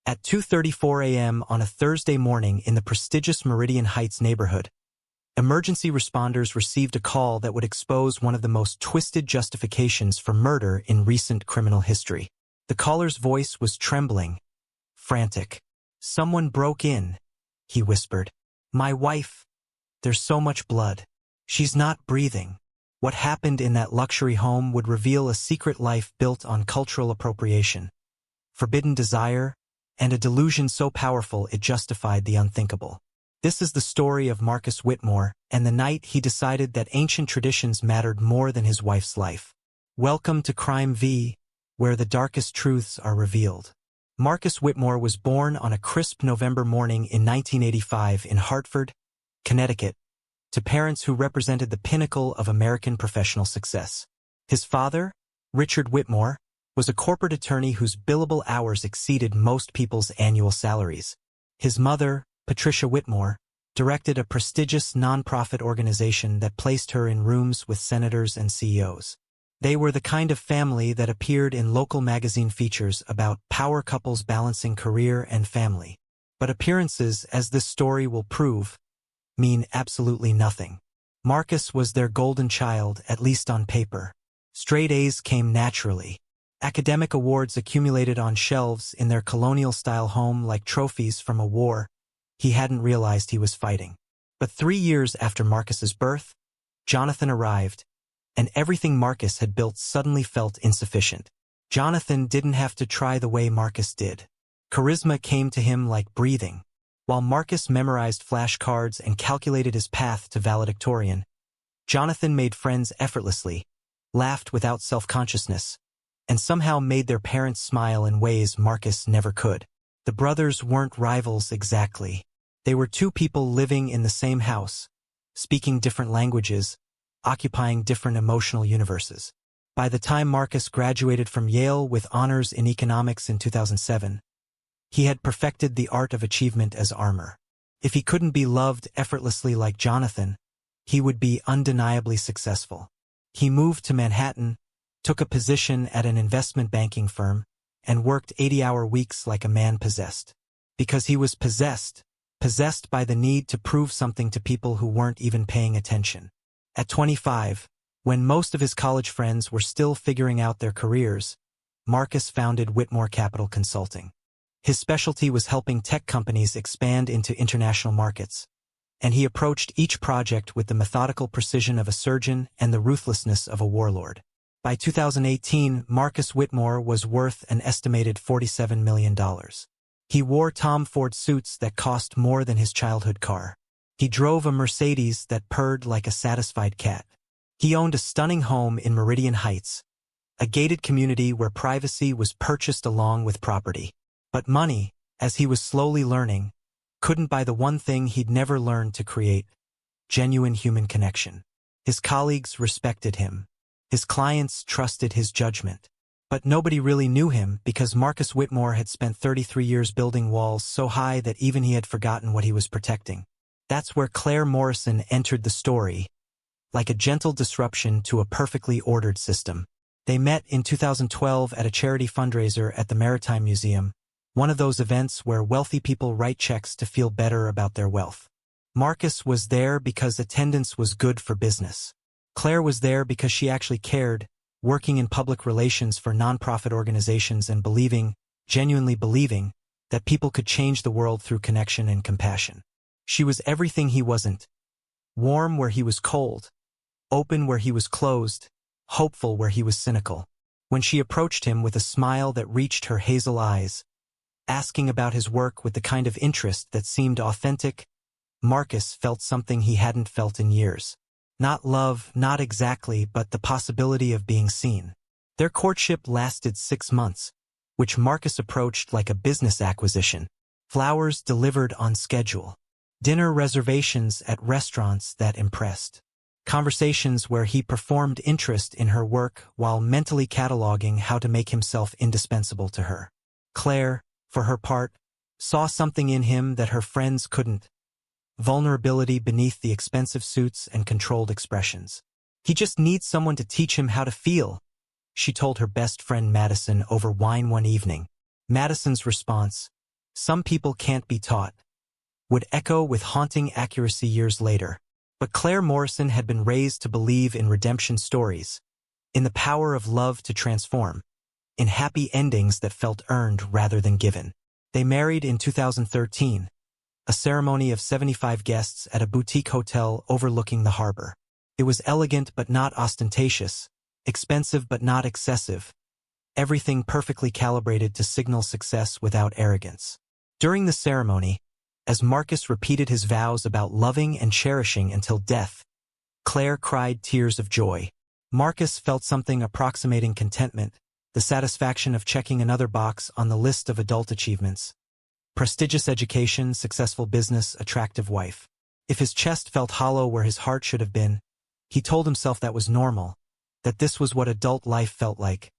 At 2:34 a.m. on a Thursday morning in the prestigious Meridian Heights neighborhood, emergency responders received a call that would expose one of the most twisted justifications for murder in recent criminal history. The caller's voice was trembling, frantic. "Someone broke in," he whispered. "My wife. There's so much blood. She's not breathing." What happened in that luxury home would reveal a secret life built on cultural appropriation, forbidden desire, and a delusion so powerful it justified the unthinkable. This is the story of Marcus Whitmore and the night he decided that ancient traditions mattered more than his wife's life. Welcome to Crime V, where the darkest truths are revealed. Marcus Whitmore was born on a crisp November morning in 1985 in Hartford, Connecticut, to parents who represented the pinnacle of American professional success. His father, Richard Whitmore, was a corporate attorney whose billable hours exceeded most people's annual salaries. His mother, Patricia Whitmore, directed a prestigious nonprofit organization that placed her in rooms with senators and CEOs. They were the kind of family that appeared in local magazine features about power couples balancing career and family. But appearances, as this story will prove, mean absolutely nothing. Marcus was their golden child, at least on paper. Straight A's came naturally. Academic awards accumulated on shelves in their colonial-style home like trophies from a war he hadn't realized he was fighting. But 3 years after Marcus's birth, Jonathan arrived, and everything Marcus had built suddenly felt insufficient. Jonathan didn't have to try the way Marcus did. Charisma came to him like breathing. While Marcus memorized flashcards and calculated his path to valedictorian, Jonathan made friends effortlessly, laughed without self-consciousness, and somehow made their parents smile in ways Marcus never could. The brothers weren't rivals exactly. They were two people living in the same house, speaking different languages, occupying different emotional universes. By the time Marcus graduated from Yale with honors in economics in 2007, he had perfected the art of achievement as armor. If he couldn't be loved effortlessly like Jonathan, he would be undeniably successful. He moved to Manhattan, took a position at an investment banking firm, and worked 80-hour weeks like a man possessed. Because he was possessed by the need to prove something to people who weren't even paying attention. At 25, when most of his college friends were still figuring out their careers, Marcus founded Whitmore Capital Consulting. His specialty was helping tech companies expand into international markets, and he approached each project with the methodical precision of a surgeon and the ruthlessness of a warlord. By 2018, Marcus Whitmore was worth an estimated $47 million. He wore Tom Ford suits that cost more than his childhood car. He drove a Mercedes that purred like a satisfied cat. He owned a stunning home in Meridian Heights, a gated community where privacy was purchased along with property. But money, as he was slowly learning, couldn't buy the one thing he'd never learned to create: genuine human connection. His colleagues respected him. His clients trusted his judgment. But nobody really knew him because Marcus Whitmore had spent 33 years building walls so high that even he had forgotten what he was protecting. That's where Claire Morrison entered the story, like a gentle disruption to a perfectly ordered system. They met in 2012 at a charity fundraiser at the Maritime Museum, one of those events where wealthy people write checks to feel better about their wealth. Marcus was there because attendance was good for business. Claire was there because she actually cared, working in public relations for nonprofit organizations and genuinely believing, that people could change the world through connection and compassion. She was everything he wasn't: warm where he was cold, open where he was closed, hopeful where he was cynical. When she approached him with a smile that reached her hazel eyes, asking about his work with the kind of interest that seemed authentic, Marcus felt something he hadn't felt in years. Not love, not exactly, but the possibility of being seen. Their courtship lasted 6 months, which Marcus approached like a business acquisition. Flowers delivered on schedule. Dinner reservations at restaurants that impressed. Conversations where he performed interest in her work while mentally cataloging how to make himself indispensable to her. Claire, for her part, saw something in him that her friends couldn't: vulnerability beneath the expensive suits and controlled expressions. "He just needs someone to teach him how to feel," she told her best friend Madison over wine one evening. Madison's response: "Some people can't be taught," would echo with haunting accuracy years later. But Claire Morrison had been raised to believe in redemption stories, in the power of love to transform, in happy endings that felt earned rather than given. They married in 2013, a ceremony of 75 guests at a boutique hotel overlooking the harbor. It was elegant but not ostentatious, expensive but not excessive, everything perfectly calibrated to signal success without arrogance. During the ceremony, as Marcus repeated his vows about loving and cherishing until death, Claire cried tears of joy. Marcus felt something approximating contentment, the satisfaction of checking another box on the list of adult achievements. Prestigious education, successful business, attractive wife. If his chest felt hollow where his heart should have been, he told himself that was normal, that this was what adult life felt like,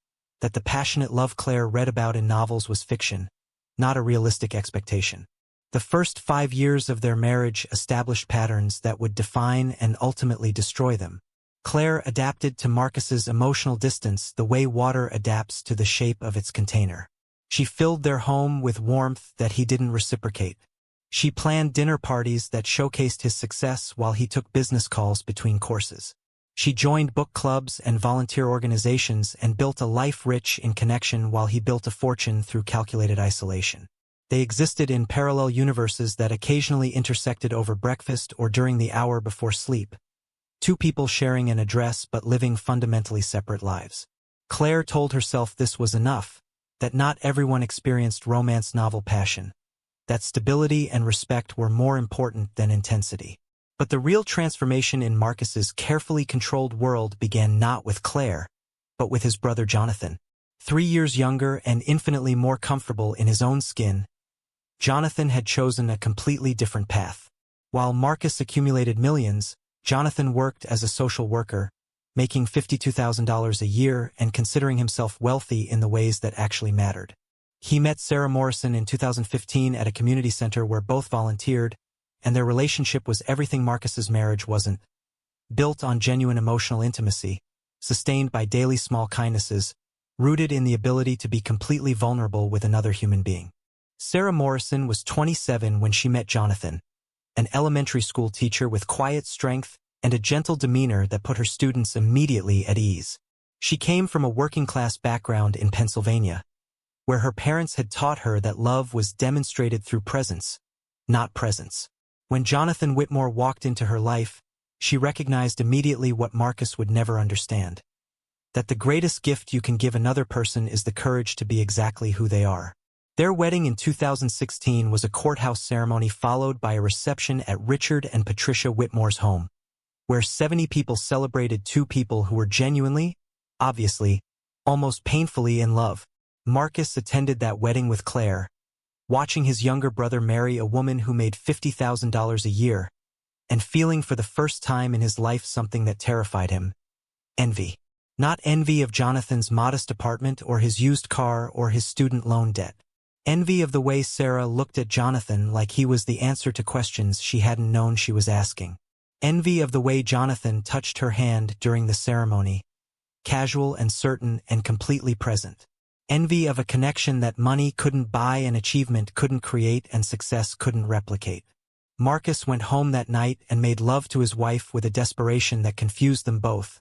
that the passionate love Claire read about in novels was fiction, not a realistic expectation. The first 5 years of their marriage established patterns that would define and ultimately destroy them. Claire adapted to Marcus's emotional distance the way water adapts to the shape of its container. She filled their home with warmth that he didn't reciprocate. She planned dinner parties that showcased his success while he took business calls between courses. She joined book clubs and volunteer organizations and built a life rich in connection while he built a fortune through calculated isolation. They existed in parallel universes that occasionally intersected over breakfast or during the hour before sleep. Two people sharing an address but living fundamentally separate lives. Claire told herself this was enough, that not everyone experienced romance novel passion, that stability and respect were more important than intensity. But the real transformation in Marcus's carefully controlled world began not with Claire, but with his brother Jonathan. 3 years younger and infinitely more comfortable in his own skin, Jonathan had chosen a completely different path. While Marcus accumulated millions, Jonathan worked as a social worker, making $52,000 a year and considering himself wealthy in the ways that actually mattered. He met Sarah Morrison in 2015 at a community center where both volunteered, and their relationship was everything Marcus's marriage wasn't. Built on genuine emotional intimacy, sustained by daily small kindnesses, rooted in the ability to be completely vulnerable with another human being. Sarah Morrison was 27 when she met Jonathan, an elementary school teacher with quiet strength and a gentle demeanor that put her students immediately at ease. She came from a working-class background in Pennsylvania, where her parents had taught her that love was demonstrated through presence, not presence. When Jonathan Whitmore walked into her life, she recognized immediately what Marcus would never understand: that the greatest gift you can give another person is the courage to be exactly who they are. Their wedding in 2016 was a courthouse ceremony followed by a reception at Richard and Patricia Whitmore's home, where 70 people celebrated two people who were genuinely, obviously, almost painfully in love. Marcus attended that wedding with Claire, watching his younger brother marry a woman who made $50,000 a year, and feeling for the first time in his life something that terrified him: envy. Not envy of Jonathan's modest apartment or his used car or his student loan debt. Envy of the way Sarah looked at Jonathan like he was the answer to questions she hadn't known she was asking. Envy of the way Jonathan touched her hand during the ceremony, casual and certain and completely present. Envy of a connection that money couldn't buy and achievement couldn't create and success couldn't replicate. Marcus went home that night and made love to his wife with a desperation that confused them both,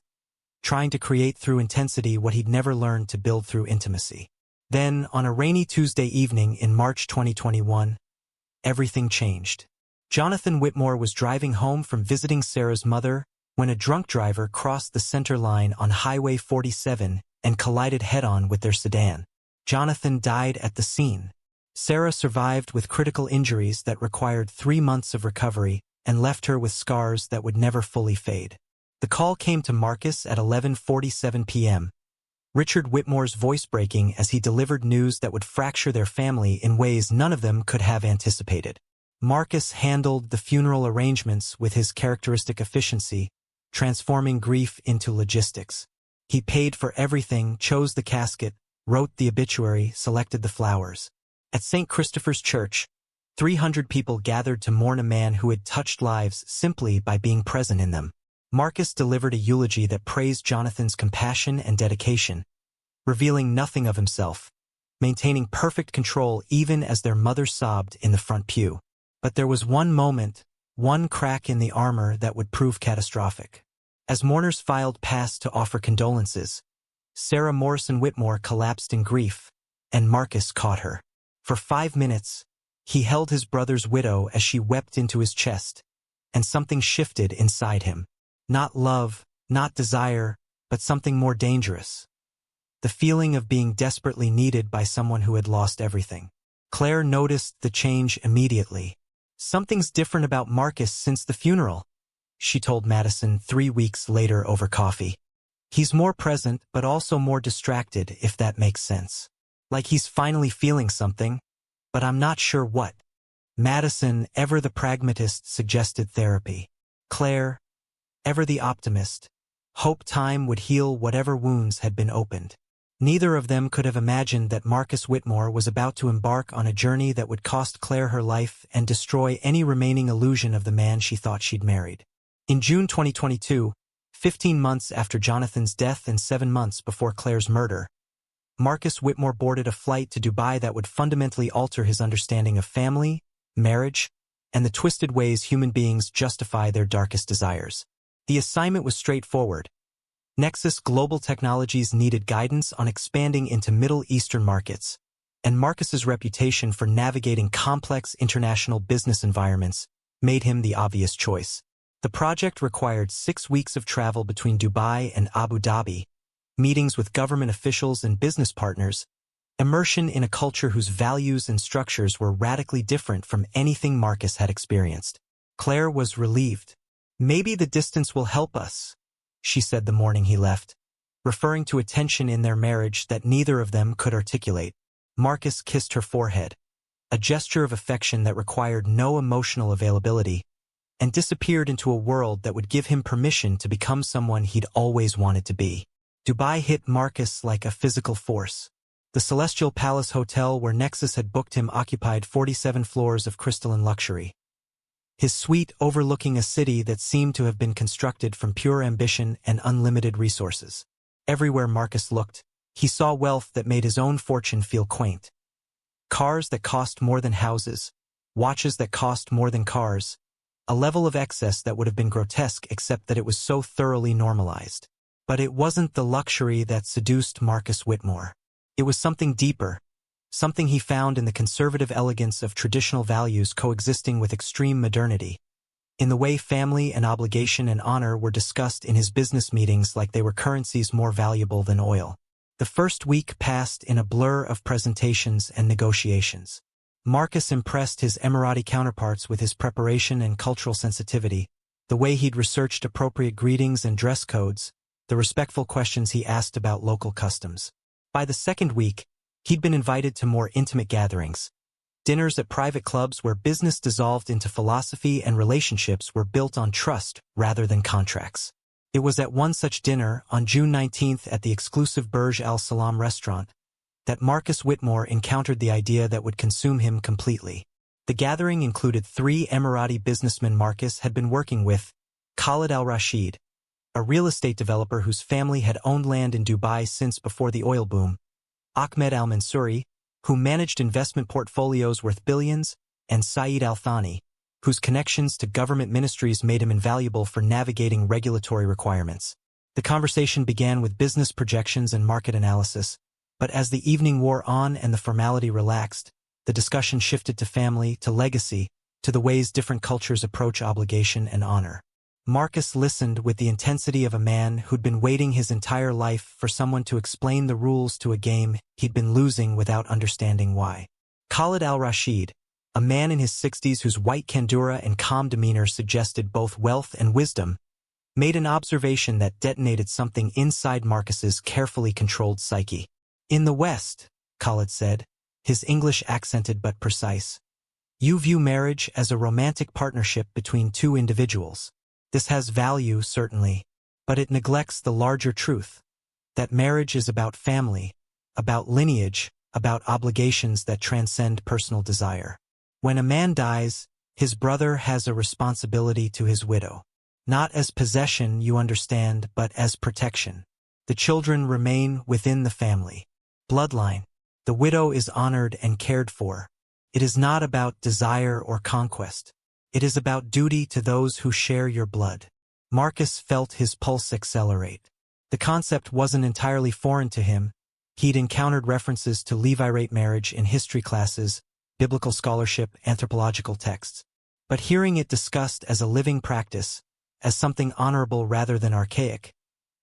trying to create through intensity what he'd never learned to build through intimacy. Then, on a rainy Tuesday evening in March 2021, everything changed. Jonathan Whitmore was driving home from visiting Sarah's mother when a drunk driver crossed the center line on Highway 47 and collided head-on with their sedan. Jonathan died at the scene. Sarah survived with critical injuries that required 3 months of recovery and left her with scars that would never fully fade. The call came to Marcus at 11:47 p.m., Richard Whitmore's voice breaking as he delivered news that would fracture their family in ways none of them could have anticipated. Marcus handled the funeral arrangements with his characteristic efficiency, transforming grief into logistics. He paid for everything, chose the casket, wrote the obituary, selected the flowers. At St. Christopher's Church, 300 people gathered to mourn a man who had touched lives simply by being present in them. Marcus delivered a eulogy that praised Jonathan's compassion and dedication, revealing nothing of himself, maintaining perfect control even as their mother sobbed in the front pew. But there was one moment, one crack in the armor that would prove catastrophic. As mourners filed past to offer condolences, Sarah Morrison Whitmore collapsed in grief, and Marcus caught her. For 5 minutes, he held his brother's widow as she wept into his chest, and something shifted inside him. Not love, not desire, but something more dangerous. The feeling of being desperately needed by someone who had lost everything. Claire noticed the change immediately. "Something's different about Marcus since the funeral," she told Madison 3 weeks later over coffee. "He's more present, but also more distracted, if that makes sense. Like he's finally feeling something, but I'm not sure what." Madison, ever the pragmatist, suggested therapy. Claire, ever the optimist, hoped time would heal whatever wounds had been opened. Neither of them could have imagined that Marcus Whitmore was about to embark on a journey that would cost Claire her life and destroy any remaining illusion of the man she thought she'd married. In June 2022, 15 months after Jonathan's death and 7 months before Claire's murder, Marcus Whitmore boarded a flight to Dubai that would fundamentally alter his understanding of family, marriage, and the twisted ways human beings justify their darkest desires. The assignment was straightforward. Nexus Global Technologies needed guidance on expanding into Middle Eastern markets, and Marcus's reputation for navigating complex international business environments made him the obvious choice. The project required 6 weeks of travel between Dubai and Abu Dhabi, meetings with government officials and business partners, immersion in a culture whose values and structures were radically different from anything Marcus had experienced. Claire was relieved. "Maybe the distance will help us," she said the morning he left, referring to a tension in their marriage that neither of them could articulate. Marcus kissed her forehead, a gesture of affection that required no emotional availability, and disappeared into a world that would give him permission to become someone he'd always wanted to be. Dubai hit Marcus like a physical force. The Celestial Palace Hotel where Nexus had booked him occupied 47 floors of crystalline luxury. His suite overlooking a city that seemed to have been constructed from pure ambition and unlimited resources. Everywhere Marcus looked, he saw wealth that made his own fortune feel quaint. Cars that cost more than houses, watches that cost more than cars, a level of excess that would have been grotesque except that it was so thoroughly normalized. But it wasn't the luxury that seduced Marcus Whitmore. It was something deeper, something he found in the conservative elegance of traditional values coexisting with extreme modernity, in the way family and obligation and honor were discussed in his business meetings like they were currencies more valuable than oil. The first week passed in a blur of presentations and negotiations. Marcus impressed his Emirati counterparts with his preparation and cultural sensitivity, the way he'd researched appropriate greetings and dress codes, the respectful questions he asked about local customs. By the second week, he'd been invited to more intimate gatherings, dinners at private clubs where business dissolved into philosophy and relationships were built on trust rather than contracts. It was at one such dinner, on June 19th at the exclusive Burj Al Salam restaurant, that Marcus Whitmore encountered the idea that would consume him completely. The gathering included 3 Emirati businessmen Marcus had been working with: Khalid al-Rashid, a real estate developer whose family had owned land in Dubai since before the oil boom; Ahmed al-Mansouri, who managed investment portfolios worth billions; and Saeed al-Thani, whose connections to government ministries made him invaluable for navigating regulatory requirements. The conversation began with business projections and market analysis, but as the evening wore on and the formality relaxed, the discussion shifted to family, to legacy, to the ways different cultures approach obligation and honor. Marcus listened with the intensity of a man who'd been waiting his entire life for someone to explain the rules to a game he'd been losing without understanding why. Khalid al-Rashid, a man in his 60s whose white candura and calm demeanor suggested both wealth and wisdom, made an observation that detonated something inside Marcus's carefully controlled psyche. "In the West," Khalid said, his English accented but precise, "you view marriage as a romantic partnership between 2 individuals. This has value, certainly, but it neglects the larger truth, that marriage is about family, about lineage, about obligations that transcend personal desire. When a man dies, his brother has a responsibility to his widow. Not as possession, you understand, but as protection. The children remain within the family bloodline. The widow is honored and cared for. It is not about desire or conquest. It is about duty to those who share your blood. Marcus felt his pulse accelerate. The concept wasn't entirely foreign to him. He'd encountered references to Levirate marriage in history classes, biblical scholarship, anthropological texts. But hearing it discussed as a living practice, as something honorable rather than archaic,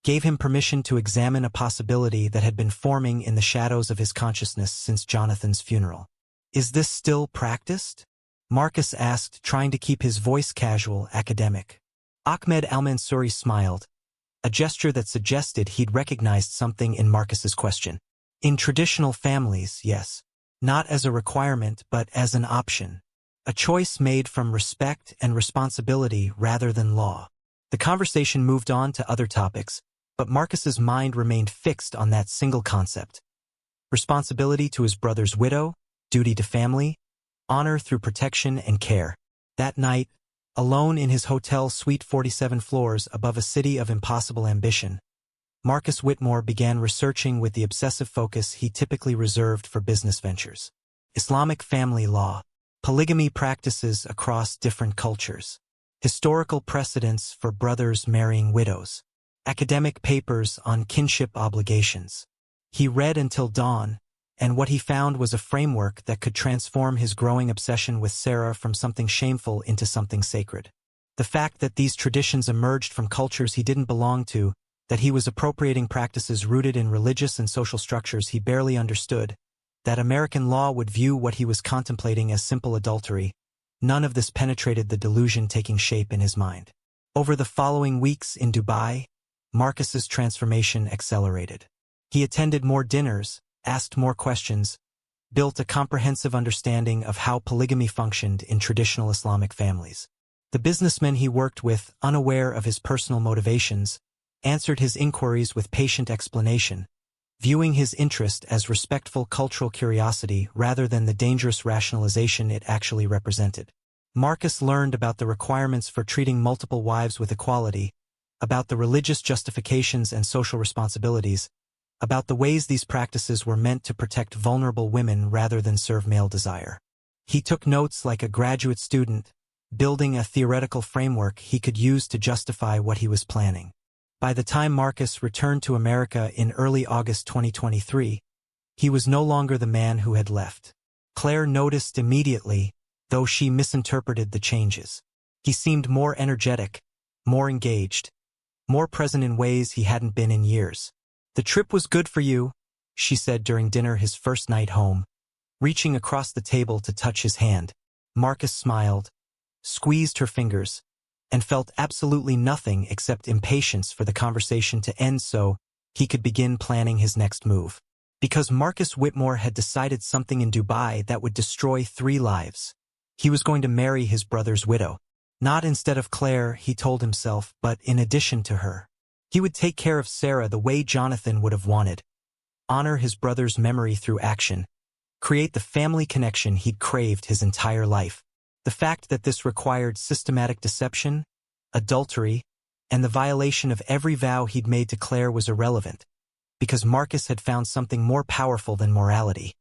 gave him permission to examine a possibility that had been forming in the shadows of his consciousness since Jonathan's funeral. Is this still practiced? Marcus asked, trying to keep his voice casual, academic. Ahmed al-Mansouri smiled, a gesture that suggested he'd recognized something in Marcus's question. In traditional families, yes. Not as a requirement, but as an option. A choice made from respect and responsibility rather than law. The conversation moved on to other topics, but Marcus's mind remained fixed on that single concept. Responsibility to his brother's widow, duty to family, honor through protection and care. That night, alone in his hotel suite 47 floors above a city of impossible ambition, Marcus Whitmore began researching with the obsessive focus he typically reserved for business ventures. Islamic family law, polygamy practices across different cultures, historical precedents for brothers marrying widows, academic papers on kinship obligations. He read until dawn, and what he found was a framework that could transform his growing obsession with Sarah from something shameful into something sacred. The fact that these traditions emerged from cultures he didn't belong to, that he was appropriating practices rooted in religious and social structures he barely understood, that American law would view what he was contemplating as simple adultery, none of this penetrated the delusion taking shape in his mind. Over the following weeks in Dubai, Marcus's transformation accelerated. He attended more dinners, asked more questions, built a comprehensive understanding of how polygamy functioned in traditional Islamic families. The businessmen he worked with, unaware of his personal motivations, answered his inquiries with patient explanation, viewing his interest as respectful cultural curiosity rather than the dangerous rationalization it actually represented. Marcus learned about the requirements for treating multiple wives with equality, about the religious justifications and social responsibilities, about the ways these practices were meant to protect vulnerable women rather than serve male desire. He took notes like a graduate student, building a theoretical framework he could use to justify what he was planning. By the time Marcus returned to America in early August 2023, he was no longer the man who had left. Claire noticed immediately, though she misinterpreted the changes. He seemed more energetic, more engaged, more present in ways he hadn't been in years. "The trip was good for you," she said during dinner his first night home, reaching across the table to touch his hand. Marcus smiled, squeezed her fingers, and felt absolutely nothing except impatience for the conversation to end so he could begin planning his next move. Because Marcus Whitmore had decided something in Dubai that would destroy 3 lives. He was going to marry his brother's widow. Not instead of Claire, he told himself, but in addition to her. He would take care of Sarah the way Jonathan would have wanted, honor his brother's memory through action, create the family connection he'd craved his entire life. The fact that this required systematic deception, adultery, and the violation of every vow he'd made to Claire was irrelevant, because Marcus had found something more powerful than morality: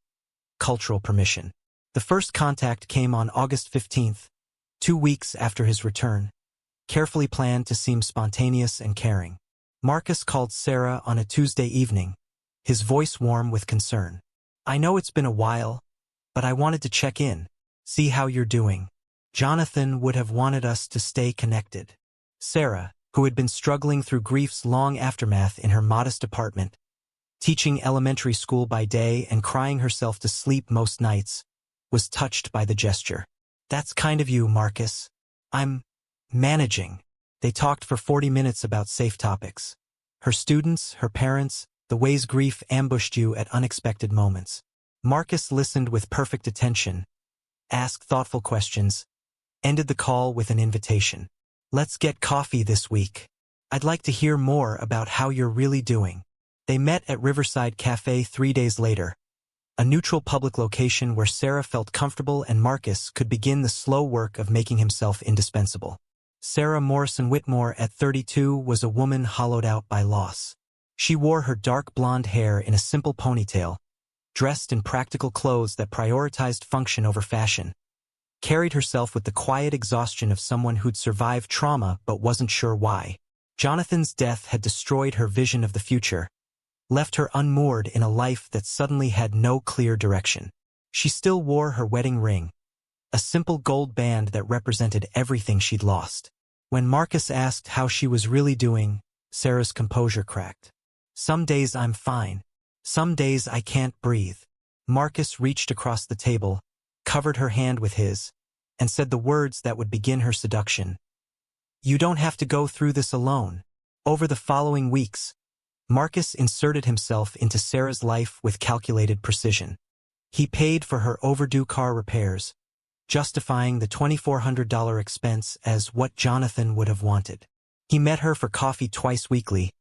cultural permission. The first contact came on August 15th, 2 weeks after his return, carefully planned to seem spontaneous and caring. Marcus called Sarah on a Tuesday evening, his voice warm with concern. "I know it's been a while, but I wanted to check in, see how you're doing. Jonathan would have wanted us to stay connected." Sarah, who had been struggling through grief's long aftermath in her modest apartment, teaching elementary school by day and crying herself to sleep most nights, was touched by the gesture. "That's kind of you, Marcus. I'm managing." They talked for 40 minutes about safe topics. Her students, her parents, the ways grief ambushed you at unexpected moments. Marcus listened with perfect attention, asked thoughtful questions, ended the call with an invitation. "Let's get coffee this week. I'd like to hear more about how you're really doing." They met at Riverside Cafe 3 days later, a neutral public location where Sarah felt comfortable and Marcus could begin the slow work of making himself indispensable. Sarah Morrison Whitmore, at 32, was a woman hollowed out by loss. She wore her dark blonde hair in a simple ponytail, dressed in practical clothes that prioritized function over fashion, carried herself with the quiet exhaustion of someone who'd survived trauma but wasn't sure why. Jonathan's death had destroyed her vision of the future, left her unmoored in a life that suddenly had no clear direction. She still wore her wedding ring, a simple gold band that represented everything she'd lost. When Marcus asked how she was really doing, Sarah's composure cracked. "Some days I'm fine. Some days I can't breathe." Marcus reached across the table, covered her hand with his, and said the words that would begin her seduction. "You don't have to go through this alone." Over the following weeks, Marcus inserted himself into Sarah's life with calculated precision. He paid for her overdue car repairs, justifying the $2,400 expense as what Jonathan would have wanted. He met her for coffee twice weekly,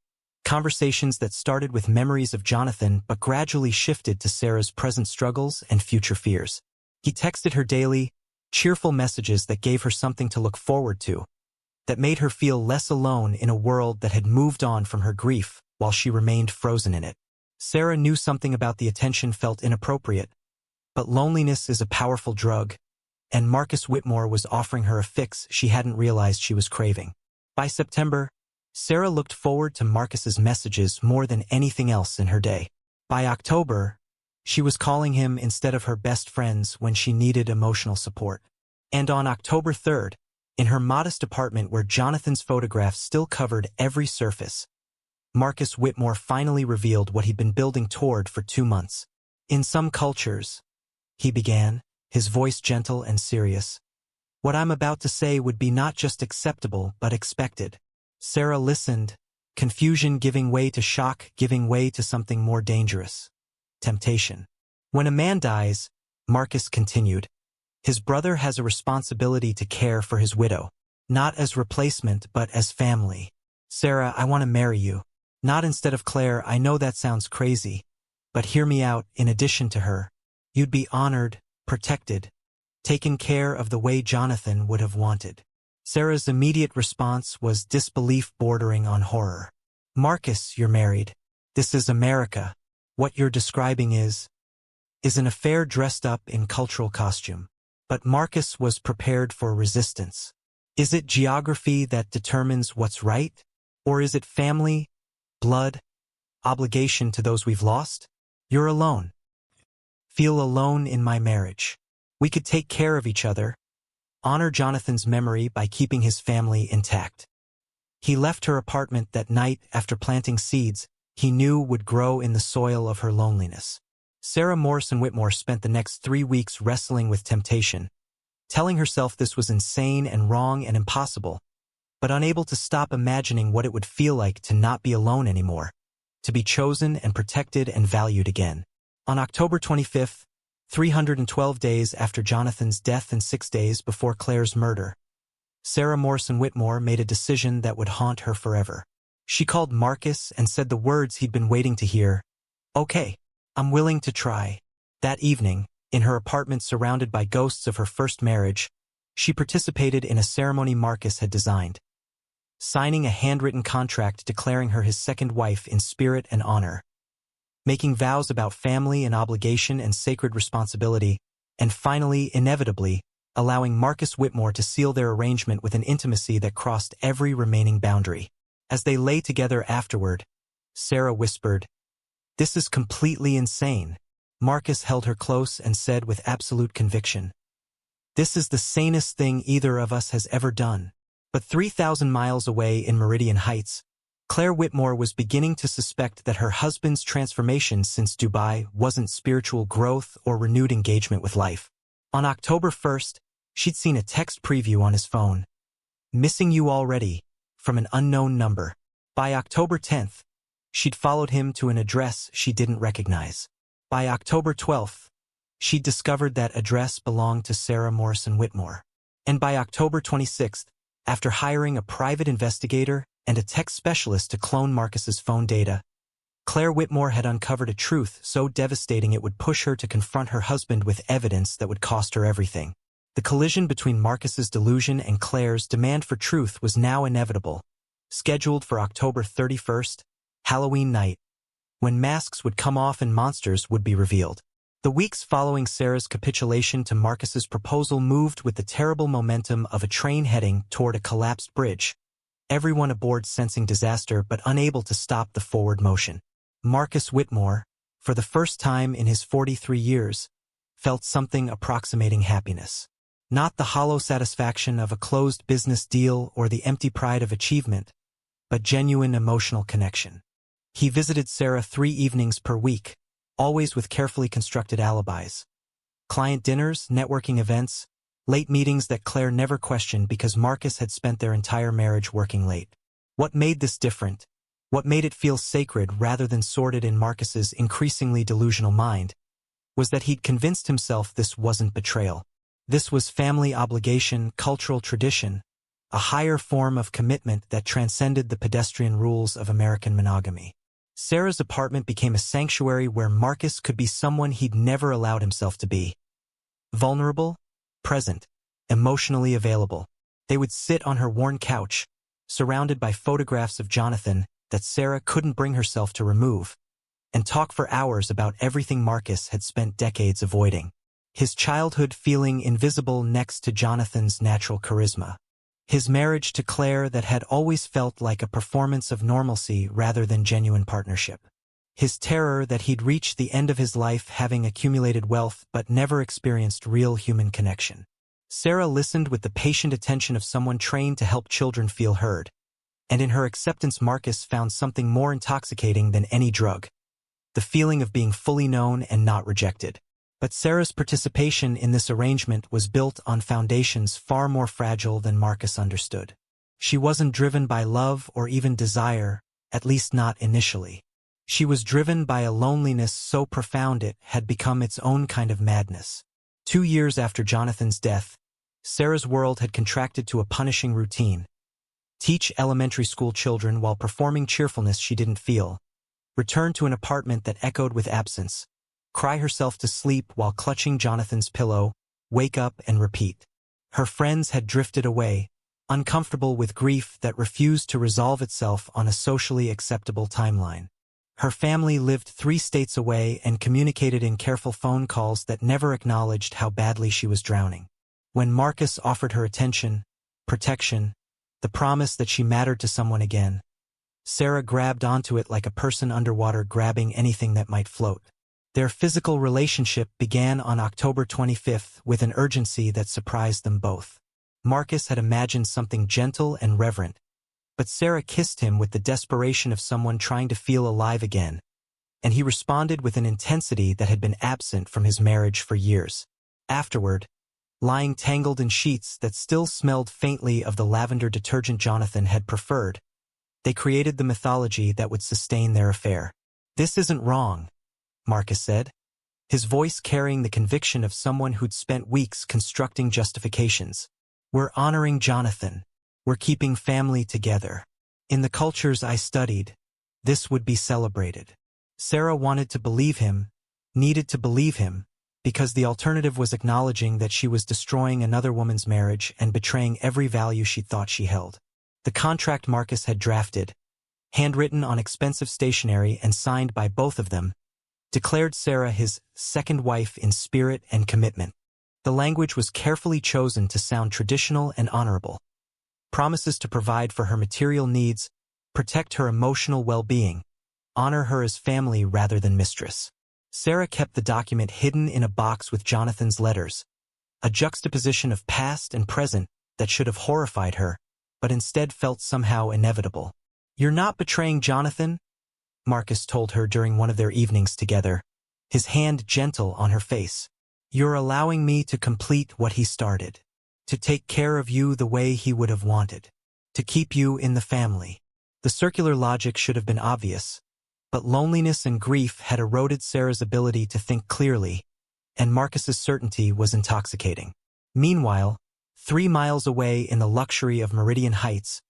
conversations that started with memories of Jonathan but gradually shifted to Sarah's present struggles and future fears. He texted her daily, cheerful messages that gave her something to look forward to, that made her feel less alone in a world that had moved on from her grief while she remained frozen in it. Sarah knew something about the attention felt inappropriate, but loneliness is a powerful drug, and Marcus Whitmore was offering her a fix she hadn't realized she was craving. By September, Sarah looked forward to Marcus's messages more than anything else in her day. By October, she was calling him instead of her best friends when she needed emotional support. And on October 3rd, in her modest apartment where Jonathan's photographs still covered every surface, Marcus Whitmore finally revealed what he'd been building toward for 2 months. "In some cultures," he began, his voice gentle and serious, "what I'm about to say would be not just acceptable but expected." Sarah listened, confusion giving way to shock, giving way to something more dangerous: temptation. "When a man dies," Marcus continued, "his brother has a responsibility to care for his widow, not as replacement but as family. Sarah, I want to marry you. Not instead of Claire, I know that sounds crazy, but hear me out. In addition to her, you'd be honored, protected, taken care of the way Jonathan would have wanted." Sarah's immediate response was disbelief bordering on horror. "Marcus, you're married. This is America. What you're describing is an affair dressed up in cultural costume." But Marcus was prepared for resistance. Is it geography that determines what's right? Or is it family, blood, obligation to those we've lost? You're alone. Feel alone in my marriage. We could take care of each other, honor Jonathan's memory by keeping his family intact. He left her apartment that night after planting seeds he knew would grow in the soil of her loneliness. Sarah Morrison Whitmore spent the next 3 weeks wrestling with temptation, telling herself this was insane and wrong and impossible, but unable to stop imagining what it would feel like to not be alone anymore, to be chosen and protected and valued again. On October 25th, 312 days after Jonathan's death and 6 days before Claire's murder, Sarah Morrison Whitmore made a decision that would haunt her forever. She called Marcus and said the words he'd been waiting to hear: "Okay, I'm willing to try." That evening, in her apartment surrounded by ghosts of her first marriage, she participated in a ceremony Marcus had designed, signing a handwritten contract declaring her his second wife in spirit and honor, making vows about family and obligation and sacred responsibility, and finally, inevitably, allowing Marcus Whitmore to seal their arrangement with an intimacy that crossed every remaining boundary. As they lay together afterward, Sarah whispered, "This is completely insane." Marcus held her close and said with absolute conviction, "This is the sanest thing either of us has ever done." But 3,000 miles away in Meridian Heights, Claire Whitmore was beginning to suspect that her husband's transformation since Dubai wasn't spiritual growth or renewed engagement with life. On October 1st, she'd seen a text preview on his phone, "Missing you already," from an unknown number. By October 10th, she'd followed him to an address she didn't recognize. By October 12th, she'd discovered that address belonged to Sarah Morrison Whitmore. And by October 26th, after hiring a private investigator and a tech specialist to clone Marcus's phone data, Claire Whitmore had uncovered a truth so devastating it would push her to confront her husband with evidence that would cost her everything. The collision between Marcus's delusion and Claire's demand for truth was now inevitable. Scheduled for October 31st, Halloween night, when masks would come off and monsters would be revealed. The weeks following Sarah's capitulation to Marcus's proposal moved with the terrible momentum of a train heading toward a collapsed bridge, everyone aboard sensing disaster but unable to stop the forward motion. Marcus Whitmore, for the first time in his 43 years, felt something approximating happiness. Not the hollow satisfaction of a closed business deal or the empty pride of achievement, but genuine emotional connection. He visited Sarah 3 evenings per week, always with carefully constructed alibis. Client dinners, networking events, late meetings that Claire never questioned because Marcus had spent their entire marriage working late. What made this different? What made it feel sacred rather than sordid in Marcus's increasingly delusional mind was that he'd convinced himself this wasn't betrayal. This was family obligation, cultural tradition, a higher form of commitment that transcended the pedestrian rules of American monogamy. Sarah's apartment became a sanctuary where Marcus could be someone he'd never allowed himself to be. Vulnerable, present, emotionally available. They would sit on her worn couch, surrounded by photographs of Jonathan that Sarah couldn't bring herself to remove, and talk for hours about everything Marcus had spent decades avoiding. His childhood feeling invisible next to Jonathan's natural charisma. His marriage to Claire that had always felt like a performance of normalcy rather than genuine partnership. His terror that he'd reached the end of his life having accumulated wealth but never experienced real human connection. Sarah listened with the patient attention of someone trained to help children feel heard, and in her acceptance Marcus found something more intoxicating than any drug. The feeling of being fully known and not rejected. But Sarah's participation in this arrangement was built on foundations far more fragile than Marcus understood. She wasn't driven by love or even desire, at least not initially. She was driven by a loneliness so profound it had become its own kind of madness. 2 years after Jonathan's death, Sarah's world had contracted to a punishing routine. Teach elementary school children while performing cheerfulness she didn't feel. Return to an apartment that echoed with absence. Cry herself to sleep while clutching Jonathan's pillow, wake up and repeat. Her friends had drifted away, uncomfortable with grief that refused to resolve itself on a socially acceptable timeline. Her family lived 3 states away and communicated in careful phone calls that never acknowledged how badly she was drowning. When Marcus offered her attention, protection, the promise that she mattered to someone again, Sarah grabbed onto it like a person underwater grabbing anything that might float. Their physical relationship began on October 25th with an urgency that surprised them both. Marcus had imagined something gentle and reverent, but Sarah kissed him with the desperation of someone trying to feel alive again, and he responded with an intensity that had been absent from his marriage for years. Afterward, lying tangled in sheets that still smelled faintly of the lavender detergent Jonathan had preferred, they created the mythology that would sustain their affair. "This isn't wrong," Marcus said, his voice carrying the conviction of someone who'd spent weeks constructing justifications. "We're honoring Jonathan. We're keeping family together. In the cultures I studied, this would be celebrated." Sarah wanted to believe him, needed to believe him, because the alternative was acknowledging that she was destroying another woman's marriage and betraying every value she thought she held. The contract Marcus had drafted, handwritten on expensive stationery and signed by both of them, declared Sarah his second wife in spirit and commitment. The language was carefully chosen to sound traditional and honorable. Promises to provide for her material needs, protect her emotional well-being, honor her as family rather than mistress. Sarah kept the document hidden in a box with Jonathan's letters, a juxtaposition of past and present that should have horrified her, but instead felt somehow inevitable. "You're not betraying Jonathan," Marcus told her during one of their evenings together, his hand gentle on her face. "You're allowing me to complete what he started, to take care of you the way he would have wanted, to keep you in the family." The circular logic should have been obvious, but loneliness and grief had eroded Sarah's ability to think clearly, and Marcus's certainty was intoxicating. Meanwhile, 3 miles away in the luxury of Meridian Heights,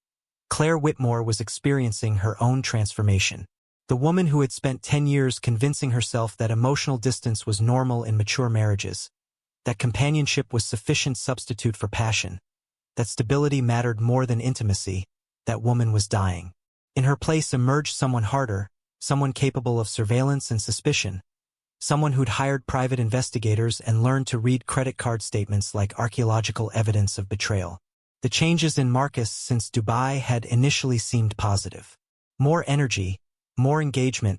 Claire Whitmore was experiencing her own transformation. The woman who had spent 10 years convincing herself that emotional distance was normal in mature marriages, that companionship was sufficient substitute for passion, that stability mattered more than intimacy, that woman was dying. In her place emerged someone harder, someone capable of surveillance and suspicion, someone who'd hired private investigators and learned to read credit card statements like archaeological evidence of betrayal. The changes in Marcus since Dubai had initially seemed positive. More energy, more engagement,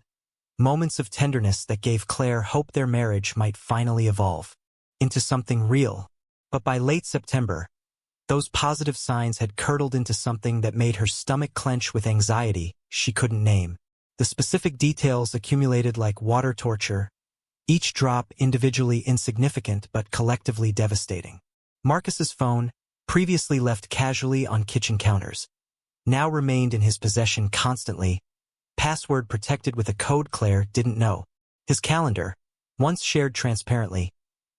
moments of tenderness that gave Claire hope their marriage might finally evolve into something real. But by late September, those positive signs had curdled into something that made her stomach clench with anxiety she couldn't name. The specific details accumulated like water torture, each drop individually insignificant but collectively devastating. Marcus's phone, previously left casually on kitchen counters, now remained in his possession constantly, password protected with a code Claire didn't know. His calendar, once shared transparently,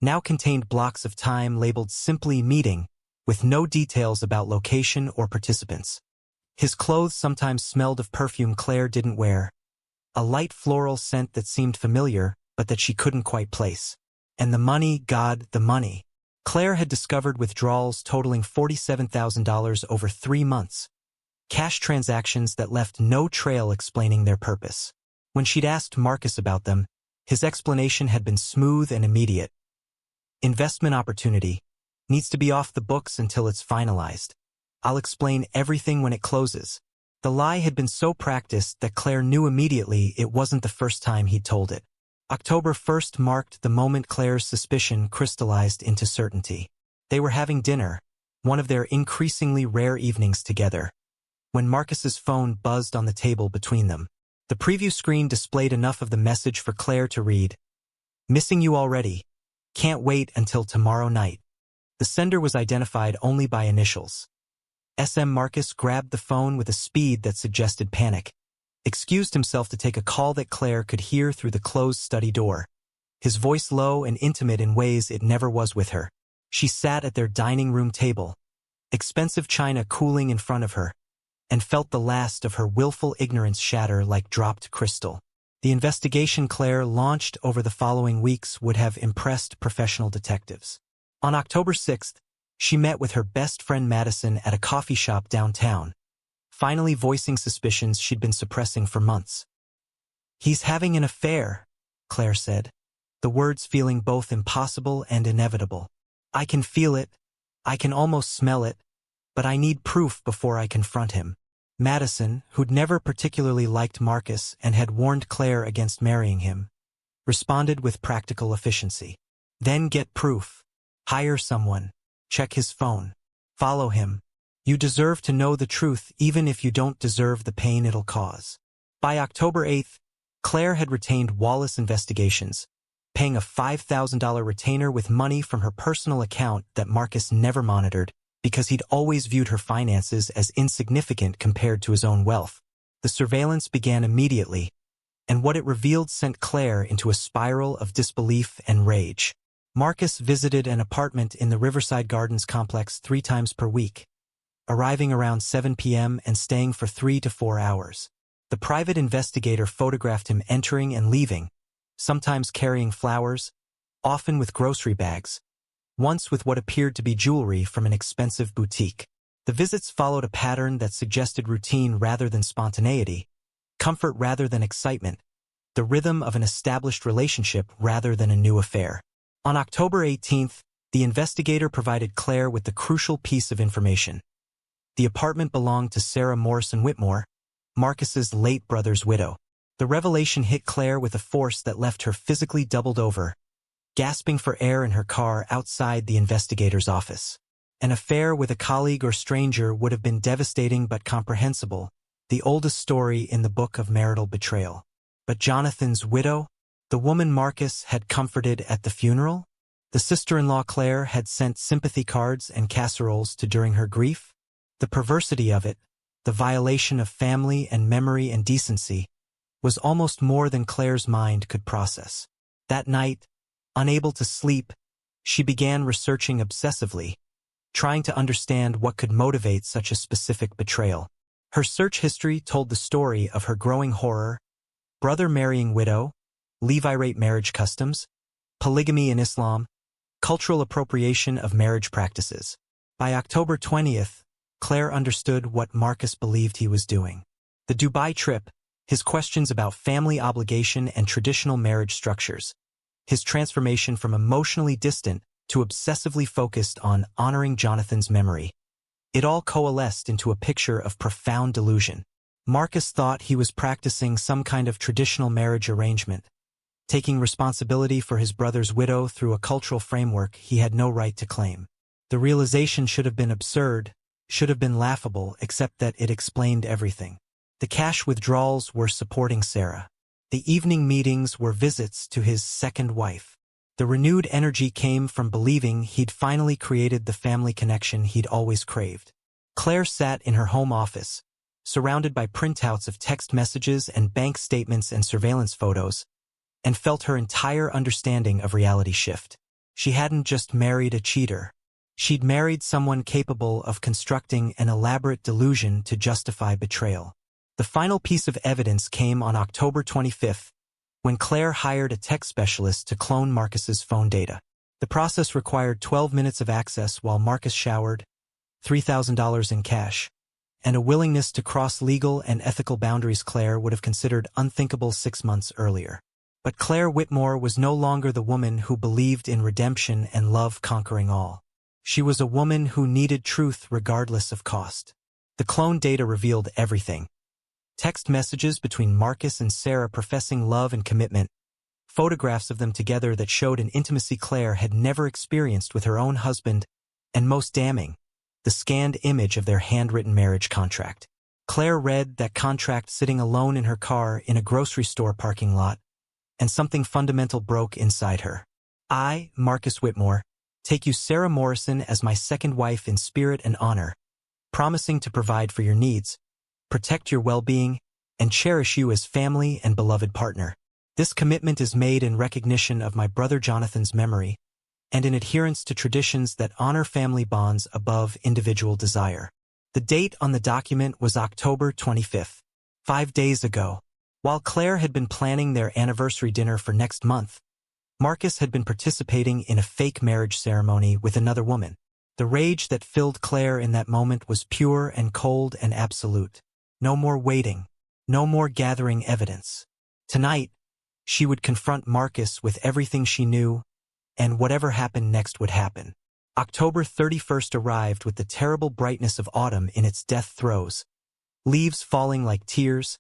now contained blocks of time labeled simply meeting, with no details about location or participants. His clothes sometimes smelled of perfume Claire didn't wear, a light floral scent that seemed familiar but that she couldn't quite place. And the money, God, the money. Claire had discovered withdrawals totaling $47,000 over 3 months, cash transactions that left no trail explaining their purpose. When she'd asked Marcus about them, his explanation had been smooth and immediate. Investment opportunity. Needs to be off the books until it's finalized. I'll explain everything when it closes. The lie had been so practiced that Claire knew immediately it wasn't the first time he'd told it. October 1st marked the moment Claire's suspicion crystallized into certainty. They were having dinner, one of their increasingly rare evenings together, when Marcus's phone buzzed on the table between them. The preview screen displayed enough of the message for Claire to read. Missing you already. Can't wait until tomorrow night. The sender was identified only by initials. SM Marcus grabbed the phone with a speed that suggested panic, excused himself to take a call that Claire could hear through the closed study door, his voice low and intimate in ways it never was with her. She sat at their dining room table, expensive china cooling in front of her, and felt the last of her willful ignorance shatter like dropped crystal. The investigation Claire launched over the following weeks would have impressed professional detectives. On October 6th, she met with her best friend Madison at a coffee shop downtown, finally voicing suspicions she'd been suppressing for months. He's having an affair, Claire said, the words feeling both impossible and inevitable. I can feel it, I can almost smell it, but I need proof before I confront him. Madison, who'd never particularly liked Marcus and had warned Claire against marrying him, responded with practical efficiency. Then get proof. Hire someone. Check his phone. Follow him. You deserve to know the truth even if you don't deserve the pain it'll cause. By October 8th, Claire had retained Wallace Investigations, paying a $5,000 retainer with money from her personal account that Marcus never monitored because he'd always viewed her finances as insignificant compared to his own wealth. The surveillance began immediately, and what it revealed sent Claire into a spiral of disbelief and rage. Marcus visited an apartment in the Riverside Gardens complex 3 times per week, arriving around 7 p.m. and staying for 3 to 4 hours. The private investigator photographed him entering and leaving, sometimes carrying flowers, often with grocery bags, once with what appeared to be jewelry from an expensive boutique. The visits followed a pattern that suggested routine rather than spontaneity, comfort rather than excitement, the rhythm of an established relationship rather than a new affair. On October 18th, the investigator provided Claire with the crucial piece of information. The apartment belonged to Sarah Morrison Whitmore, Marcus's late brother's widow. The revelation hit Claire with a force that left her physically doubled over, gasping for air in her car outside the investigator's office. An affair with a colleague or stranger would have been devastating but comprehensible, the oldest story in the book of marital betrayal. But Jonathan's widow? The woman Marcus had comforted at the funeral? The sister-in-law Claire had sent sympathy cards and casseroles to during her grief? The perversity of it, the violation of family and memory and decency, was almost more than Claire's mind could process. That night, unable to sleep, she began researching obsessively, trying to understand what could motivate such a specific betrayal. Her search history told the story of her growing horror, brother marrying widow, Levite marriage customs, polygamy in Islam, cultural appropriation of marriage practices. By October 20th, Claire understood what Marcus believed he was doing. The Dubai trip, his questions about family obligation and traditional marriage structures, his transformation from emotionally distant to obsessively focused on honoring Jonathan's memory. It all coalesced into a picture of profound delusion. Marcus thought he was practicing some kind of traditional marriage arrangement, taking responsibility for his brother's widow through a cultural framework he had no right to claim. The realization should have been absurd, should have been laughable, except that it explained everything. The cash withdrawals were supporting Sarah. The evening meetings were visits to his second wife. The renewed energy came from believing he'd finally created the family connection he'd always craved. Claire sat in her home office, surrounded by printouts of text messages and bank statements and surveillance photos, and felt her entire understanding of reality shift. She hadn't just married a cheater. She'd married someone capable of constructing an elaborate delusion to justify betrayal. The final piece of evidence came on October 25th, when Claire hired a tech specialist to clone Marcus's phone data. The process required 12 minutes of access while Marcus showered, $3,000 in cash, and a willingness to cross legal and ethical boundaries Claire would have considered unthinkable 6 months earlier. But Claire Whitmore was no longer the woman who believed in redemption and love conquering all. She was a woman who needed truth regardless of cost. The clone data revealed everything. Text messages between Marcus and Sarah professing love and commitment, photographs of them together that showed an intimacy Claire had never experienced with her own husband, and most damning, the scanned image of their handwritten marriage contract. Claire read that contract sitting alone in her car in a grocery store parking lot, and something fundamental broke inside her. I, Marcus Whitmore, take you Sarah Morrison as my second wife in spirit and honor, promising to provide for your needs, protect your well-being, and cherish you as family and beloved partner. This commitment is made in recognition of my brother Jonathan's memory, and in adherence to traditions that honor family bonds above individual desire. The date on the document was October 25th, 5 days ago. While Claire had been planning their anniversary dinner for next month, Marcus had been participating in a fake marriage ceremony with another woman. The rage that filled Claire in that moment was pure and cold and absolute. No more waiting. No more gathering evidence. Tonight, she would confront Marcus with everything she knew, and whatever happened next would happen. October 31st arrived with the terrible brightness of autumn in its death throes, leaves falling like tears,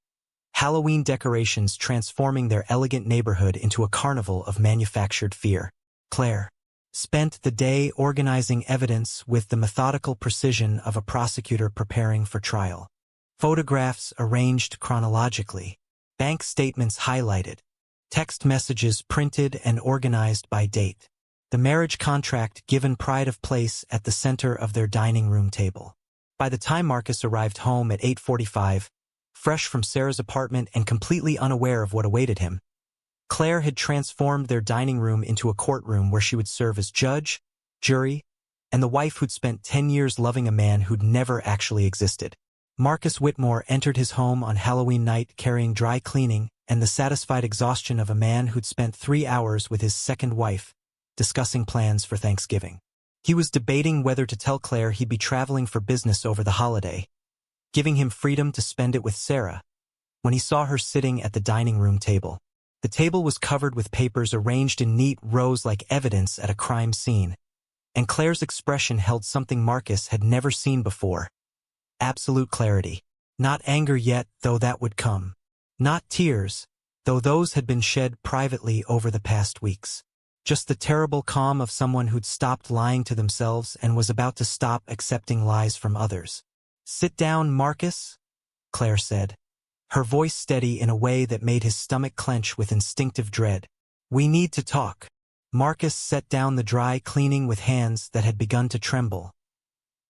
Halloween decorations transforming their elegant neighborhood into a carnival of manufactured fear. Claire spent the day organizing evidence with the methodical precision of a prosecutor preparing for trial. Photographs arranged chronologically, bank statements highlighted, text messages printed and organized by date. The marriage contract given pride of place at the center of their dining room table. By the time Marcus arrived home at 8:45, fresh from Sarah's apartment and completely unaware of what awaited him, Claire had transformed their dining room into a courtroom where she would serve as judge, jury, and the wife who'd spent 10 years loving a man who'd never actually existed. Marcus Whitmore entered his home on Halloween night carrying dry cleaning and the satisfied exhaustion of a man who'd spent 3 hours with his second wife, discussing plans for Thanksgiving. He was debating whether to tell Claire he'd be traveling for business over the holiday, giving him freedom to spend it with Sarah, when he saw her sitting at the dining room table. The table was covered with papers arranged in neat rows like evidence at a crime scene, and Claire's expression held something Marcus had never seen before. Absolute clarity. Not anger yet, though that would come. Not tears, though those had been shed privately over the past weeks. Just the terrible calm of someone who'd stopped lying to themselves and was about to stop accepting lies from others. "Sit down, Marcus," Claire said, her voice steady in a way that made his stomach clench with instinctive dread. "We need to talk." Marcus set down the dry cleaning with hands that had begun to tremble,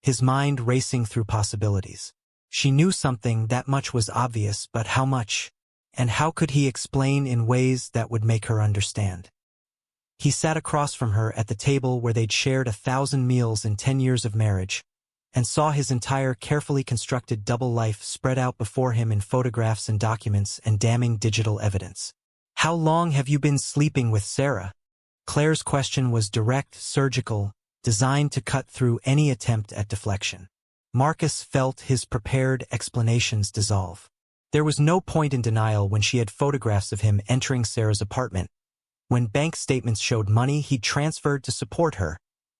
his mind racing through possibilities. She knew something, that much was obvious, but how much? And how could he explain in ways that would make her understand? He sat across from her at the table where they'd shared 1,000 meals in 10 years of marriage, and saw his entire carefully constructed double life spread out before him in photographs and documents and damning digital evidence. "How long have you been sleeping with Sarah?" Claire's question was direct, surgical, designed to cut through any attempt at deflection. Marcus felt his prepared explanations dissolve. There was no point in denial when she had photographs of him entering Sarah's apartment. When bank statements showed money he'd transferred to support her.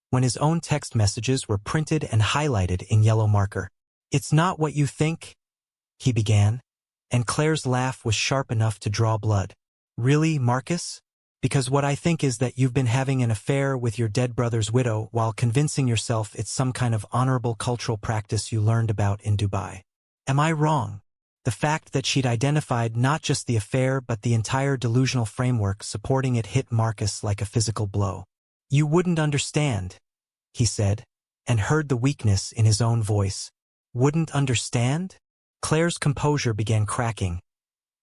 When his own text messages were printed and highlighted in yellow marker. "It's not what you think," he began, and Claire's laugh was sharp enough to draw blood. "Really, Marcus? Because what I think is that you've been having an affair with your dead brother's widow while convincing yourself it's some kind of honorable cultural practice you learned about in Dubai. Am I wrong?" The fact that she'd identified not just the affair but the entire delusional framework supporting it hit Marcus like a physical blow. "You wouldn't understand," he said, and heard the weakness in his own voice. "Wouldn't understand?" Claire's composure began cracking,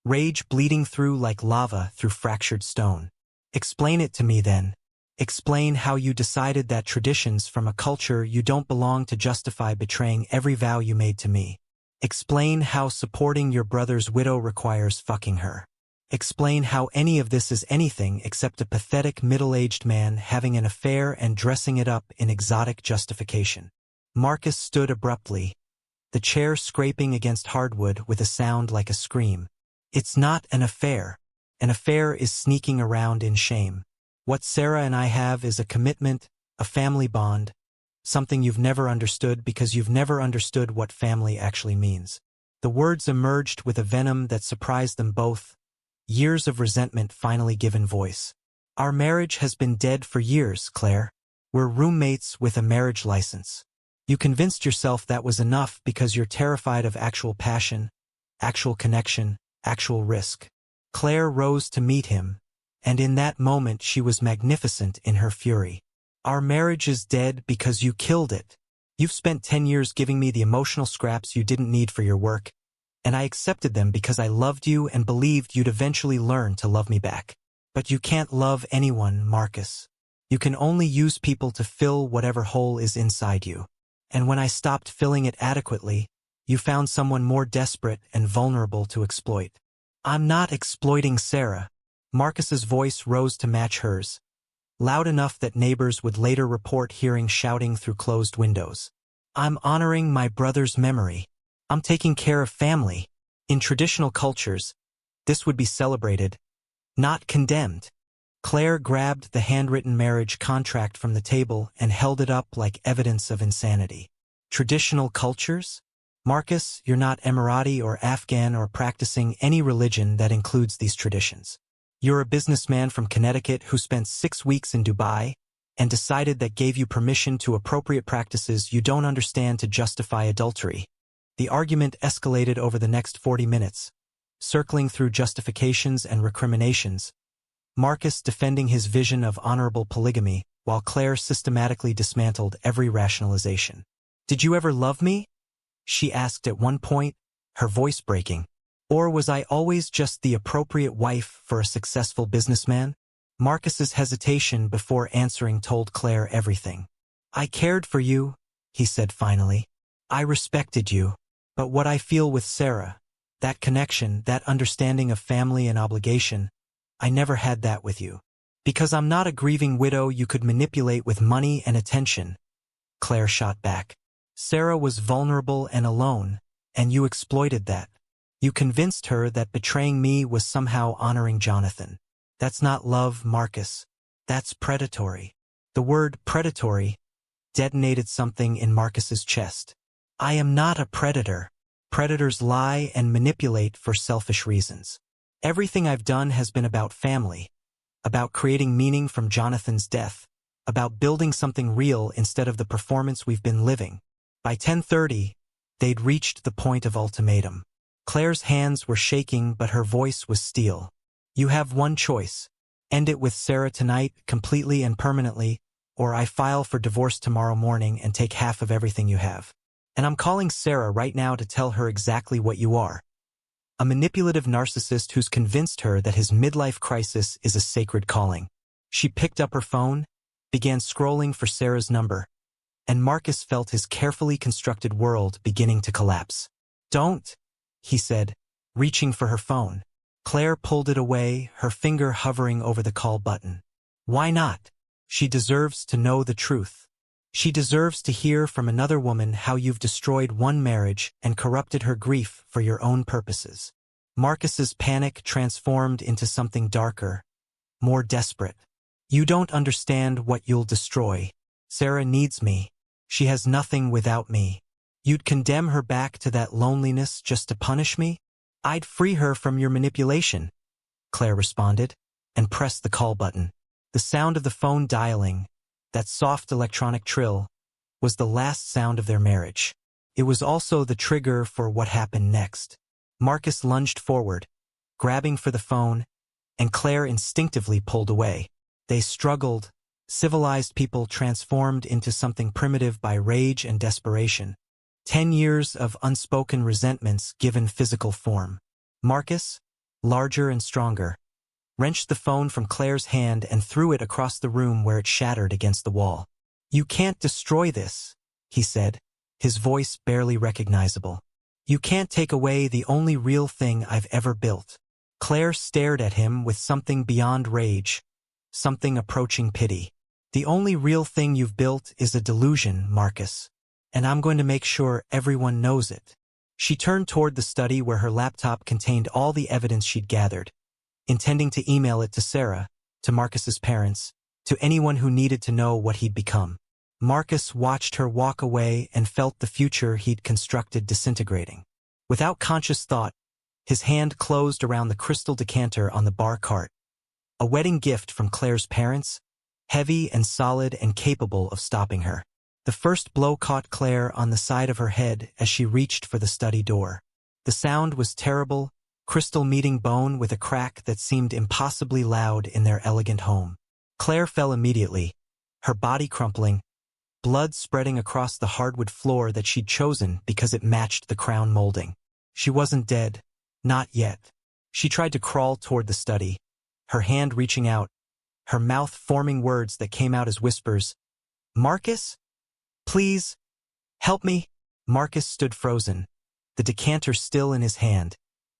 rage bleeding through like lava through fractured stone. "Explain it to me then. Explain how you decided that traditions from a culture you don't belong to justify betraying every vow you made to me. Explain how supporting your brother's widow requires fucking her. Explain how any of this is anything except a pathetic middle-aged man having an affair and dressing it up in exotic justification." Marcus stood abruptly, the chair scraping against hardwood with a sound like a scream. "It's not an affair. An affair is sneaking around in shame. What Sarah and I have is a commitment, a family bond, something you've never understood because you've never understood what family actually means." The words emerged with a venom that surprised them both, years of resentment finally given voice. "Our marriage has been dead for years, Claire. We're roommates with a marriage license. You convinced yourself that was enough because you're terrified of actual passion, actual connection, actual risk." Claire rose to meet him, and in that moment she was magnificent in her fury. "Our marriage is dead because you killed it. You've spent 10 years giving me the emotional scraps you didn't need for your work, and I accepted them because I loved you and believed you'd eventually learn to love me back. But you can't love anyone, Marcus. You can only use people to fill whatever hole is inside you. And when I stopped filling it adequately, you found someone more desperate and vulnerable to exploit." "I'm not exploiting Sarah." Marcus's voice rose to match hers, loud enough that neighbors would later report hearing shouting through closed windows. "I'm honoring my brother's memory. I'm taking care of family. In traditional cultures, this would be celebrated, not condemned." Claire grabbed the handwritten marriage contract from the table and held it up like evidence of insanity. "Traditional cultures? Marcus, you're not Emirati or Afghan or practicing any religion that includes these traditions. You're a businessman from Connecticut who spent 6 weeks in Dubai and decided that gave you permission to appropriate practices you don't understand to justify adultery." The argument escalated over the next 40 minutes, circling through justifications and recriminations, Marcus defending his vision of honorable polygamy while Claire systematically dismantled every rationalization. "Did you ever love me?" she asked at one point, her voice breaking. "Or was I always just the appropriate wife for a successful businessman?" Marcus's hesitation before answering told Claire everything. "I cared for you," he said finally. "I respected you. But what I feel with Sarah, that connection, that understanding of family and obligation, I never had that with you. Because I'm not a grieving widow you could manipulate with money and attention," Claire shot back. "Sarah was vulnerable and alone, and you exploited that. You convinced her that betraying me was somehow honoring Jonathan. That's not love, Marcus. That's predatory." The word predatory detonated something in Marcus's chest. "I am not a predator. Predators lie and manipulate for selfish reasons. Everything I've done has been about family, about creating meaning from Jonathan's death, about building something real instead of the performance we've been living." By 10:30, they'd reached the point of ultimatum. Claire's hands were shaking, but her voice was steel. "You have one choice. End it with Sarah tonight, completely and permanently, or I file for divorce tomorrow morning and take half of everything you have. And I'm calling Sarah right now to tell her exactly what you are. A manipulative narcissist who's convinced her that his midlife crisis is a sacred calling." She picked up her phone, began scrolling for Sarah's number, and Marcus felt his carefully constructed world beginning to collapse. "Don't," he said, reaching for her phone. Claire pulled it away, her finger hovering over the call button. "Why not? She deserves to know the truth. She deserves to hear from another woman how you've destroyed one marriage and corrupted her grief for your own purposes. Marcus's panic transformed into something darker, more desperate. You don't understand what you'll destroy. Sarah needs me. She has nothing without me. You'd condemn her back to that loneliness just to punish me? I'd free her from your manipulation, Claire responded, and pressed the call button. The sound of the phone dialing, that soft electronic trill, was the last sound of their marriage. It was also the trigger for what happened next. Marcus lunged forward, grabbing for the phone, and Claire instinctively pulled away. They struggled, civilized people transformed into something primitive by rage and desperation. 10 years of unspoken resentments given physical form. Marcus, larger and stronger, wrenched the phone from Claire's hand and threw it across the room where it shattered against the wall. You can't destroy this, he said, his voice barely recognizable. You can't take away the only real thing I've ever built. Claire stared at him with something beyond rage, something approaching pity. The only real thing you've built is a delusion, Marcus, and I'm going to make sure everyone knows it. She turned toward the study where her laptop contained all the evidence she'd gathered, intending to email it to Sarah, to Marcus's parents, to anyone who needed to know what he'd become. Marcus watched her walk away and felt the future he'd constructed disintegrating. Without conscious thought, his hand closed around the crystal decanter on the bar cart. A wedding gift from Claire's parents, heavy and solid and capable of stopping her. The first blow caught Claire on the side of her head as she reached for the study door. The sound was terrible, crystal meeting bone with a crack that seemed impossibly loud in their elegant home. Claire fell immediately, her body crumpling, blood spreading across the hardwood floor that she'd chosen because it matched the crown molding. She wasn't dead. Not yet. She tried to crawl toward the study, her hand reaching out, her mouth forming words that came out as whispers. Marcus? Please, help me. Marcus stood frozen, the decanter still in his hand,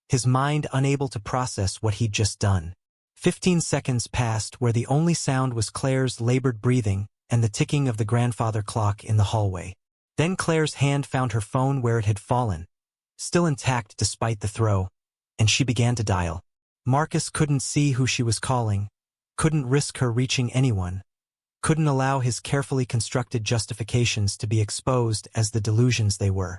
his mind unable to process what he'd just done. 15 seconds passed where the only sound was Claire's labored breathing and the ticking of the grandfather clock in the hallway. Then Claire's hand found her phone where it had fallen, still intact despite the throw, and she began to dial. Marcus couldn't see who she was calling, couldn't risk her reaching anyone, couldn't allow his carefully constructed justifications to be exposed as the delusions they were.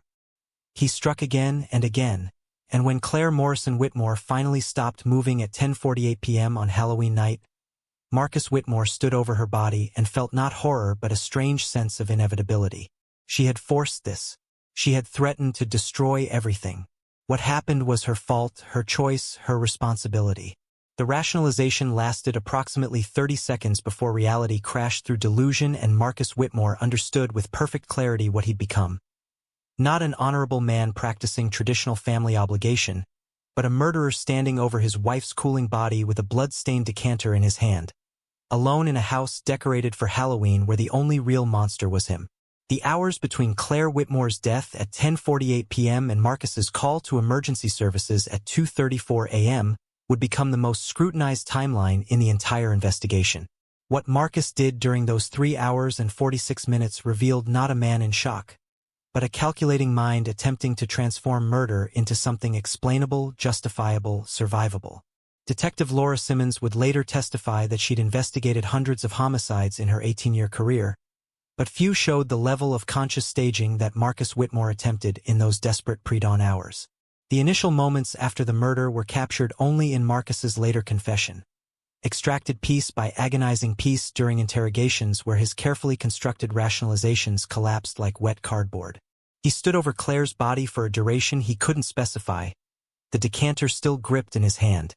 He struck again, and when Claire Morrison Whitmore finally stopped moving at 10:48 p.m. on Halloween night, Marcus Whitmore stood over her body and felt not horror but a strange sense of inevitability. She had forced this. She had threatened to destroy everything. What happened was her fault, her choice, her responsibility. The rationalization lasted approximately 30 seconds before reality crashed through delusion and Marcus Whitmore understood with perfect clarity what he'd become. Not an honorable man practicing traditional family obligation, but a murderer standing over his wife's cooling body with a blood-stained decanter in his hand. Alone in a house decorated for Halloween where the only real monster was him. The hours between Claire Whitmore's death at 10:48 p.m. and Marcus's call to emergency services at 2:34 a.m. would become the most scrutinized timeline in the entire investigation. What Marcus did during those 3 hours and 46 minutes revealed not a man in shock, but a calculating mind attempting to transform murder into something explainable, justifiable, survivable. Detective Laura Simmons would later testify that she'd investigated hundreds of homicides in her 18-year career, but few showed the level of conscious staging that Marcus Whitmore attempted in those desperate pre-dawn hours. The initial moments after the murder were captured only in Marcus's later confession, extracted piece by agonizing piece during interrogations where his carefully constructed rationalizations collapsed like wet cardboard. He stood over Claire's body for a duration he couldn't specify, the decanter still gripped in his hand,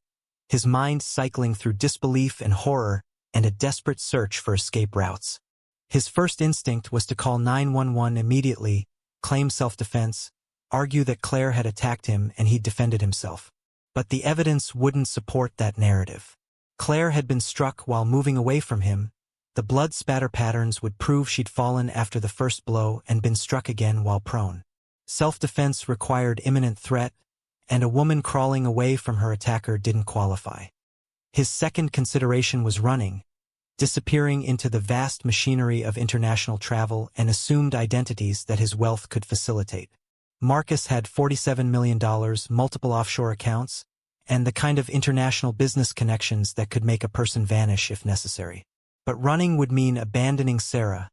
his mind cycling through disbelief and horror and a desperate search for escape routes. His first instinct was to call 911 immediately, claim self-defense, argue that Claire had attacked him and he'd defended himself. But the evidence wouldn't support that narrative. Claire had been struck while moving away from him. The blood spatter patterns would prove she'd fallen after the first blow and been struck again while prone. Self-defense required imminent threat, and a woman crawling away from her attacker didn't qualify. His second consideration was running, disappearing into the vast machinery of international travel and assumed identities that his wealth could facilitate. Marcus had $47 million, multiple offshore accounts, and the kind of international business connections that could make a person vanish if necessary. But running would mean abandoning Sarah,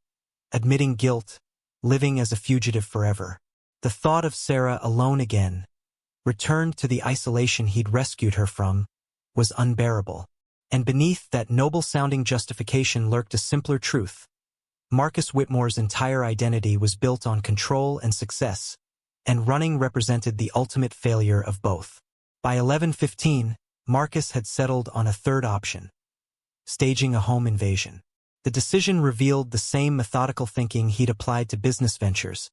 admitting guilt, living as a fugitive forever. The thought of Sarah alone again, returned to the isolation he'd rescued her from, was unbearable. And beneath that noble-sounding justification lurked a simpler truth. Marcus Whitmore's entire identity was built on control and success, and running represented the ultimate failure of both. By 11:15, Marcus had settled on a third option: staging a home invasion. The decision revealed the same methodical thinking he'd applied to business ventures,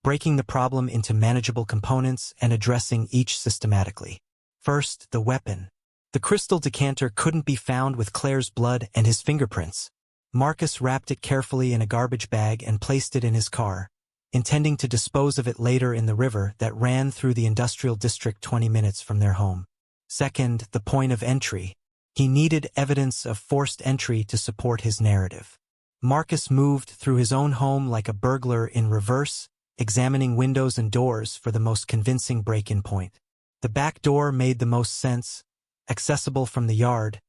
breaking the problem into manageable components and addressing each systematically. First, the weapon. The crystal decanter couldn't be found with Claire's blood and his fingerprints. Marcus wrapped it carefully in a garbage bag and placed it in his car, intending to dispose of it later in the river that ran through the industrial district 20 minutes from their home. Second, the point of entry. He needed evidence of forced entry to support his narrative. Marcus moved through his own home like a burglar in reverse, examining windows and doors for the most convincing break-in point. The back door made the most sense, accessible from the yard,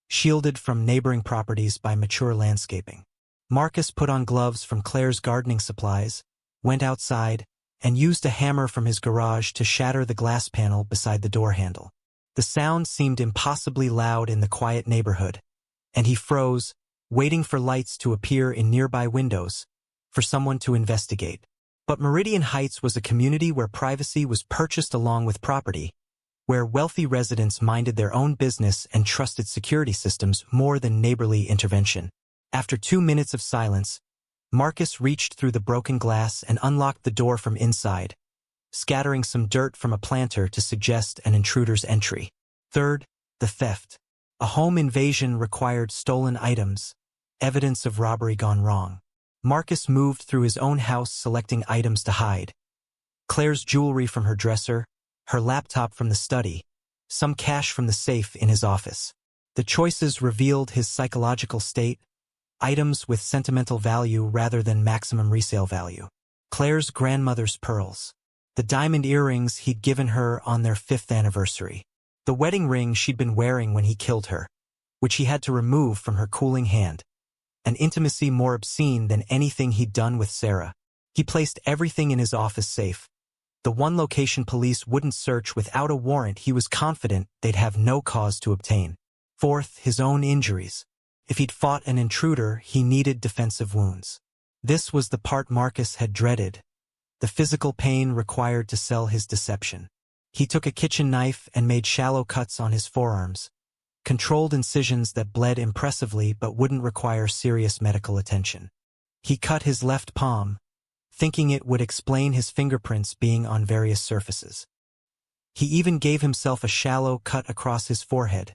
shielded from neighboring properties by mature landscaping. Marcus put on gloves from Claire's gardening supplies, went outside, and used a hammer from his garage to shatter the glass panel beside the door handle. The sound seemed impossibly loud in the quiet neighborhood, and he froze, waiting for lights to appear in nearby windows, for someone to investigate. But Meridian Heights was a community where privacy was purchased along with property, where wealthy residents minded their own business and trusted security systems more than neighborly intervention. After 2 minutes of silence, Marcus reached through the broken glass and unlocked the door from inside, scattering some dirt from a planter to suggest an intruder's entry. Third, the theft. A home invasion required stolen items, evidence of robbery gone wrong. Marcus moved through his own house selecting items to hide. Claire's jewelry from her dresser, her laptop from the study, some cash from the safe in his office. The choices revealed his psychological state, items with sentimental value rather than maximum resale value. Claire's grandmother's pearls. The diamond earrings he'd given her on their 5th anniversary. The wedding ring she'd been wearing when he killed her, which he had to remove from her cooling hand. An intimacy more obscene than anything he'd done with Sarah. He placed everything in his office safe. The one location police wouldn't search without a warrant he was confident they'd have no cause to obtain. Fourth, his own injuries. If he'd fought an intruder, he needed defensive wounds. This was the part Marcus had dreaded, the physical pain required to sell his deception. He took a kitchen knife and made shallow cuts on his forearms, controlled incisions that bled impressively but wouldn't require serious medical attention. He cut his left palm, thinking it would explain his fingerprints being on various surfaces. He even gave himself a shallow cut across his forehead,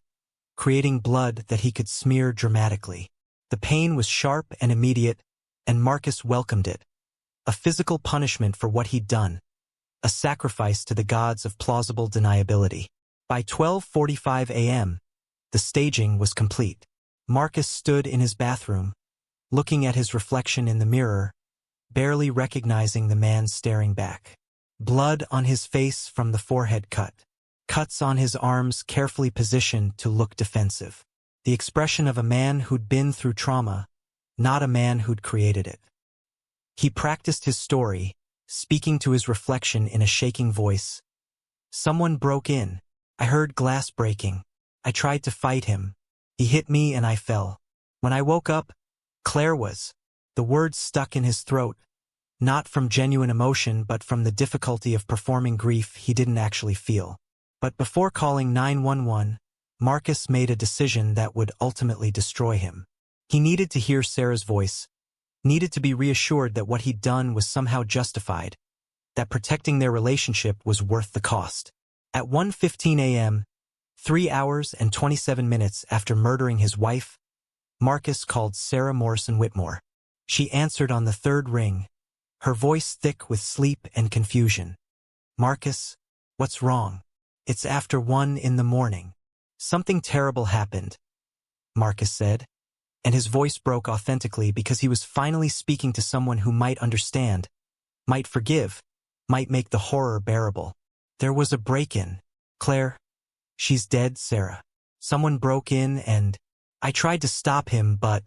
creating blood that he could smear dramatically. The pain was sharp and immediate, and Marcus welcomed it. A physical punishment for what he'd done, a sacrifice to the gods of plausible deniability. By 12:45 a.m., the staging was complete. Marcus stood in his bathroom, looking at his reflection in the mirror, barely recognizing the man staring back. Blood on his face from the forehead cut. Cuts on his arms carefully positioned to look defensive. The expression of a man who'd been through trauma, not a man who'd created it. He practiced his story, speaking to his reflection in a shaking voice. Someone broke in. I heard glass breaking. I tried to fight him. He hit me and I fell. When I woke up, Claire was. The words stuck in his throat, not from genuine emotion but from the difficulty of performing grief he didn't actually feel. But before calling 911, Marcus made a decision that would ultimately destroy him. He needed to hear Sarah's voice, needed to be reassured that what he'd done was somehow justified, that protecting their relationship was worth the cost. At 1:15 a.m., 3 hours and 27 minutes after murdering his wife, Marcus called Sarah Morrison Whitmore. She answered on the third ring, her voice thick with sleep and confusion. Marcus, what's wrong? It's after 1 in the morning. Something terrible happened, Marcus said, and his voice broke authentically because he was finally speaking to someone who might understand, might forgive, might make the horror bearable. There was a break-in. Claire, she's dead, Sarah. Someone broke in and I tried to stop him, but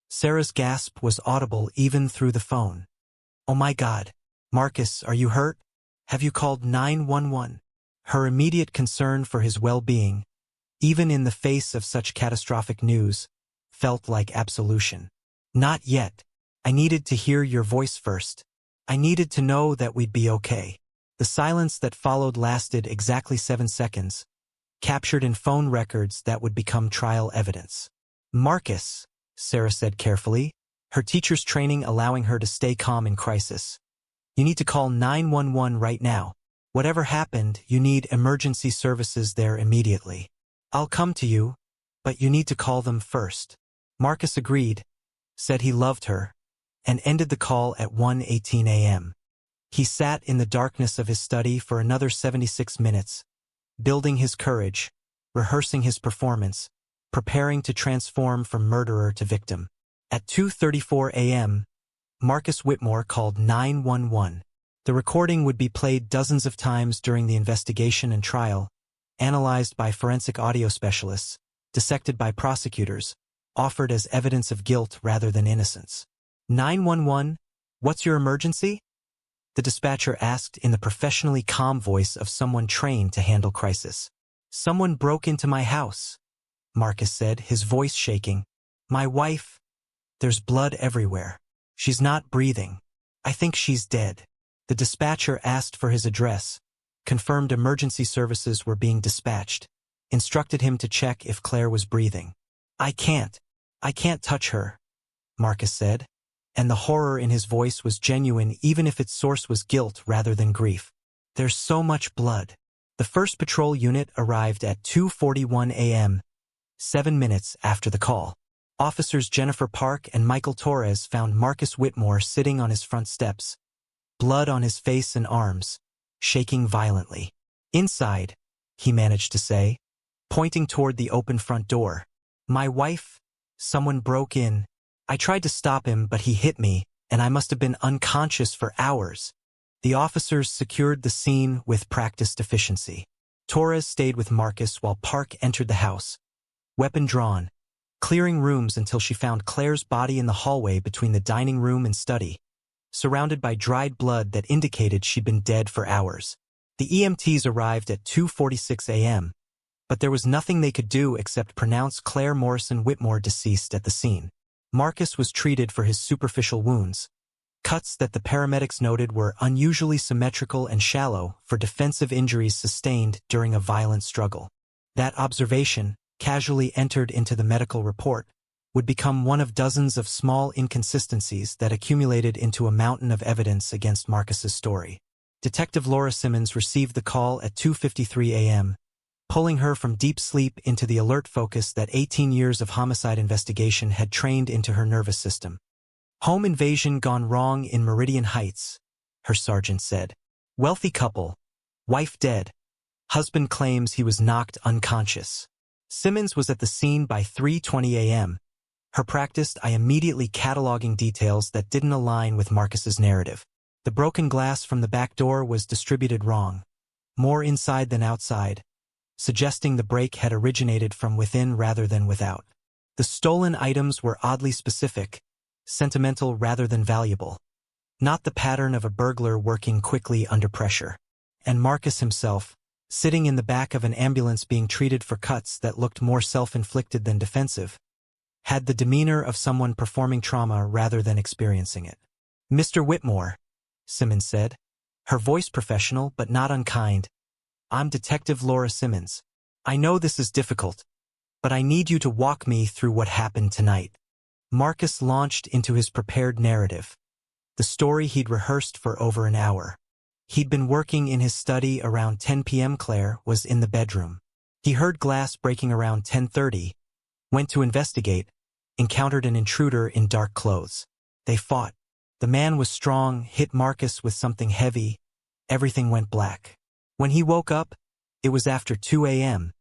Sarah's gasp was audible even through the phone. Oh my God. Marcus, are you hurt? Have you called 911? Her immediate concern for his well-being, even in the face of such catastrophic news, felt like absolution. Not yet. I needed to hear your voice first. I needed to know that we'd be okay. The silence that followed lasted exactly 7 seconds, captured in phone records that would become trial evidence. Marcus, Sarah said carefully, her teacher's training allowing her to stay calm in crisis. You need to call 911 right now. Whatever happened, you need emergency services there immediately. I'll come to you, but you need to call them first. Marcus agreed, said he loved her, and ended the call at 1:18 a.m. He sat in the darkness of his study for another 76 minutes, building his courage, rehearsing his performance, preparing to transform from murderer to victim. At 2:34 a.m., Marcus Whitmore called 911. The recording would be played dozens of times during the investigation and trial, analyzed by forensic audio specialists, dissected by prosecutors, offered as evidence of guilt rather than innocence. 911, what's your emergency? The dispatcher asked in the professionally calm voice of someone trained to handle crisis. Someone broke into my house, Marcus said, his voice shaking. My wife, there's blood everywhere. She's not breathing. I think she's dead. The dispatcher asked for his address, confirmed emergency services were being dispatched, instructed him to check if Claire was breathing. I can't touch her, Marcus said, and the horror in his voice was genuine even if its source was guilt rather than grief. There's so much blood. The first patrol unit arrived at 2:41 a.m., 7 minutes after the call. Officers Jennifer Park and Michael Torres found Marcus Whitmore sitting on his front steps, blood on his face and arms, shaking violently. Inside, he managed to say, pointing toward the open front door. My wife, someone broke in. I tried to stop him, but he hit me, and I must have been unconscious for hours. The officers secured the scene with practiced efficiency. Torres stayed with Marcus while Park entered the house, weapon drawn, clearing rooms until she found Claire's body in the hallway between the dining room and study, surrounded by dried blood that indicated she'd been dead for hours. The EMTs arrived at 2:46 a.m., but there was nothing they could do except pronounce Claire Morrison Whitmore deceased at the scene. Marcus was treated for his superficial wounds, cuts that the paramedics noted were unusually symmetrical and shallow for defensive injuries sustained during a violent struggle. That observation, casually entered into the medical report, would become one of dozens of small inconsistencies that accumulated into a mountain of evidence against Marcus's story. Detective Laura Simmons received the call at 2:53 a.m., pulling her from deep sleep into the alert focus that 18 years of homicide investigation had trained into her nervous system. Home invasion gone wrong in Meridian Heights, her sergeant said. Wealthy couple. Wife dead. Husband claims he was knocked unconscious. Simmons was at the scene by 3:20 a.m., her practiced eye immediately cataloging details that didn't align with Marcus's narrative. The broken glass from the back door was distributed wrong, more inside than outside, suggesting the break had originated from within rather than without. The stolen items were oddly specific, sentimental rather than valuable, not the pattern of a burglar working quickly under pressure. And Marcus himself, sitting in the back of an ambulance being treated for cuts that looked more self-inflicted than defensive, had the demeanor of someone performing trauma rather than experiencing it. Mr. Whitmore, Simmons said, her voice professional but not unkind. I'm Detective Laura Simmons. I know this is difficult, but I need you to walk me through what happened tonight. Marcus launched into his prepared narrative, the story he'd rehearsed for over an hour. He'd been working in his study around 10 p.m. Claire was in the bedroom. He heard glass breaking around 10:30, went to investigate, encountered an intruder in dark clothes. They fought. The man was strong, hit Marcus with something heavy. Everything went black. When he woke up, it was after 2 a.m.,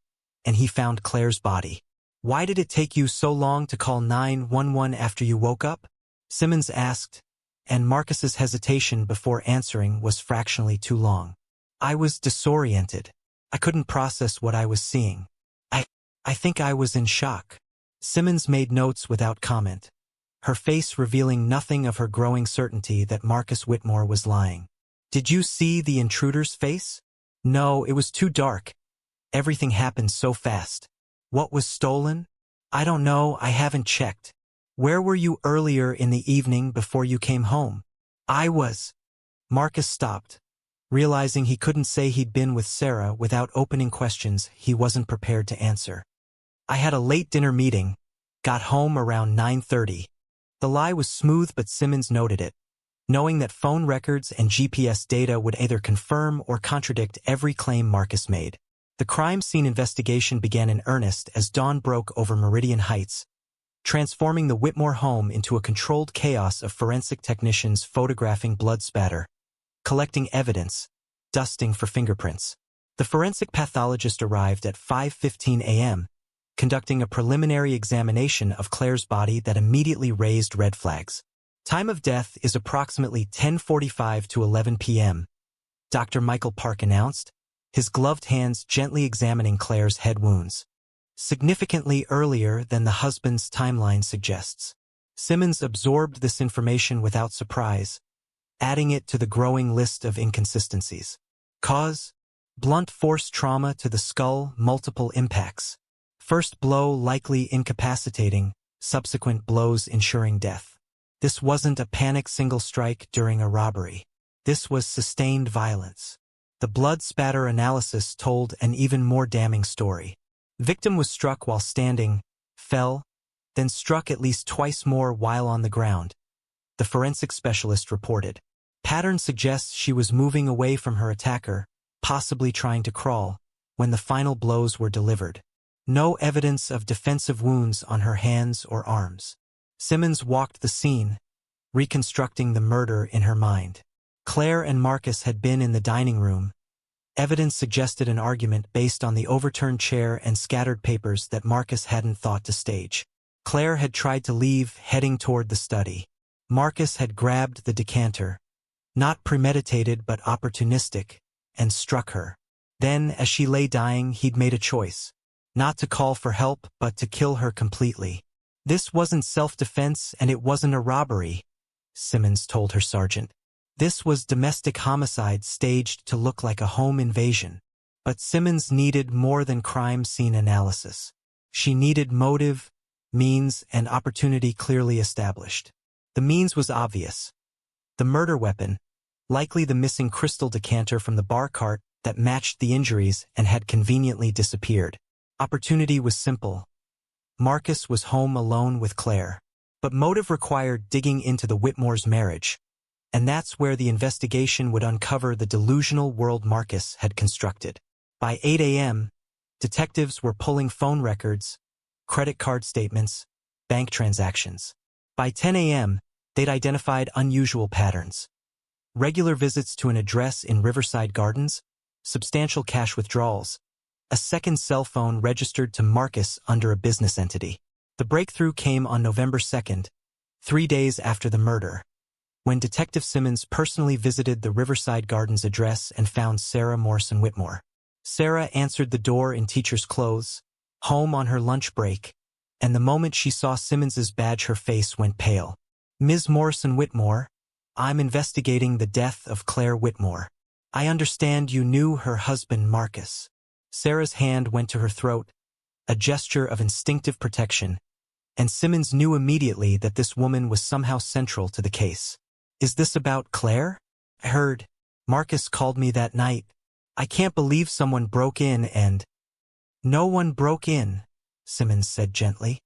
and he found Claire's body. Why did it take you so long to call 911 after you woke up? Simmons asked, and Marcus's hesitation before answering was fractionally too long. I was disoriented. I couldn't process what I was seeing. I think I was in shock. Simmons made notes without comment, her face revealing nothing of her growing certainty that Marcus Whitmore was lying. Did you see the intruder's face? No, it was too dark. Everything happened so fast. What was stolen? I don't know, I haven't checked. Where were you earlier in the evening before you came home? Marcus stopped. Realizing he couldn't say he'd been with Sarah without opening questions he wasn't prepared to answer. I had a late dinner meeting, got home around 9:30. The lie was smooth, but Simmons noted it, knowing that phone records and GPS data would either confirm or contradict every claim Marcus made. The crime scene investigation began in earnest as dawn broke over Meridian Heights, transforming the Whitmore home into a controlled chaos of forensic technicians photographing blood spatter, collecting evidence, dusting for fingerprints. The forensic pathologist arrived at 5:15 a.m., conducting a preliminary examination of Claire's body that immediately raised red flags. Time of death is approximately 10:45 to 11 p.m., Dr. Michael Park announced, his gloved hands gently examining Claire's head wounds. Significantly earlier than the husband's timeline suggests. Simmons absorbed this information without surprise, adding it to the growing list of inconsistencies. Cause? Blunt force trauma to the skull, multiple impacts. First blow likely incapacitating, subsequent blows ensuring death. This wasn't a panic single strike during a robbery. This was sustained violence. The blood spatter analysis told an even more damning story. Victim was struck while standing, fell, then struck at least twice more while on the ground, the forensic specialist reported. Pattern suggests she was moving away from her attacker, possibly trying to crawl, when the final blows were delivered. No evidence of defensive wounds on her hands or arms. Simmons walked the scene, reconstructing the murder in her mind. Claire and Marcus had been in the dining room. Evidence suggested an argument based on the overturned chair and scattered papers that Marcus hadn't thought to stage. Claire had tried to leave, heading toward the study. Marcus had grabbed the decanter, not premeditated but opportunistic, and struck her. Then, as she lay dying, he'd made a choice. Not to call for help, but to kill her completely. This wasn't self-defense and it wasn't a robbery, Simmons told her sergeant. This was domestic homicide staged to look like a home invasion. But Simmons needed more than crime scene analysis. She needed motive, means, and opportunity clearly established. The means was obvious. The murder weapon, likely the missing crystal decanter from the bar cart that matched the injuries and had conveniently disappeared. Opportunity was simple. Marcus was home alone with Claire. But motive required digging into the Whitmore's marriage. And that's where the investigation would uncover the delusional world Marcus had constructed. By 8 a.m., detectives were pulling phone records, credit card statements, bank transactions. By 10 a.m., they'd identified unusual patterns. Regular visits to an address in Riverside Gardens, substantial cash withdrawals, a second cell phone registered to Marcus under a business entity. The breakthrough came on November 2nd, 3 days after the murder, when Detective Simmons personally visited the Riverside Gardens address and found Sarah Morrison Whitmore. Sarah answered the door in teacher's clothes, home on her lunch break, and the moment she saw Simmons's badge her face went pale. Ms. Morrison Whitmore, I'm investigating the death of Claire Whitmore. I understand you knew her husband Marcus. Sarah's hand went to her throat, a gesture of instinctive protection, and Simmons knew immediately that this woman was somehow central to the case. Is this about Claire? I heard. Marcus called me that night. I can't believe someone broke in and... No one broke in, Simmons said gently.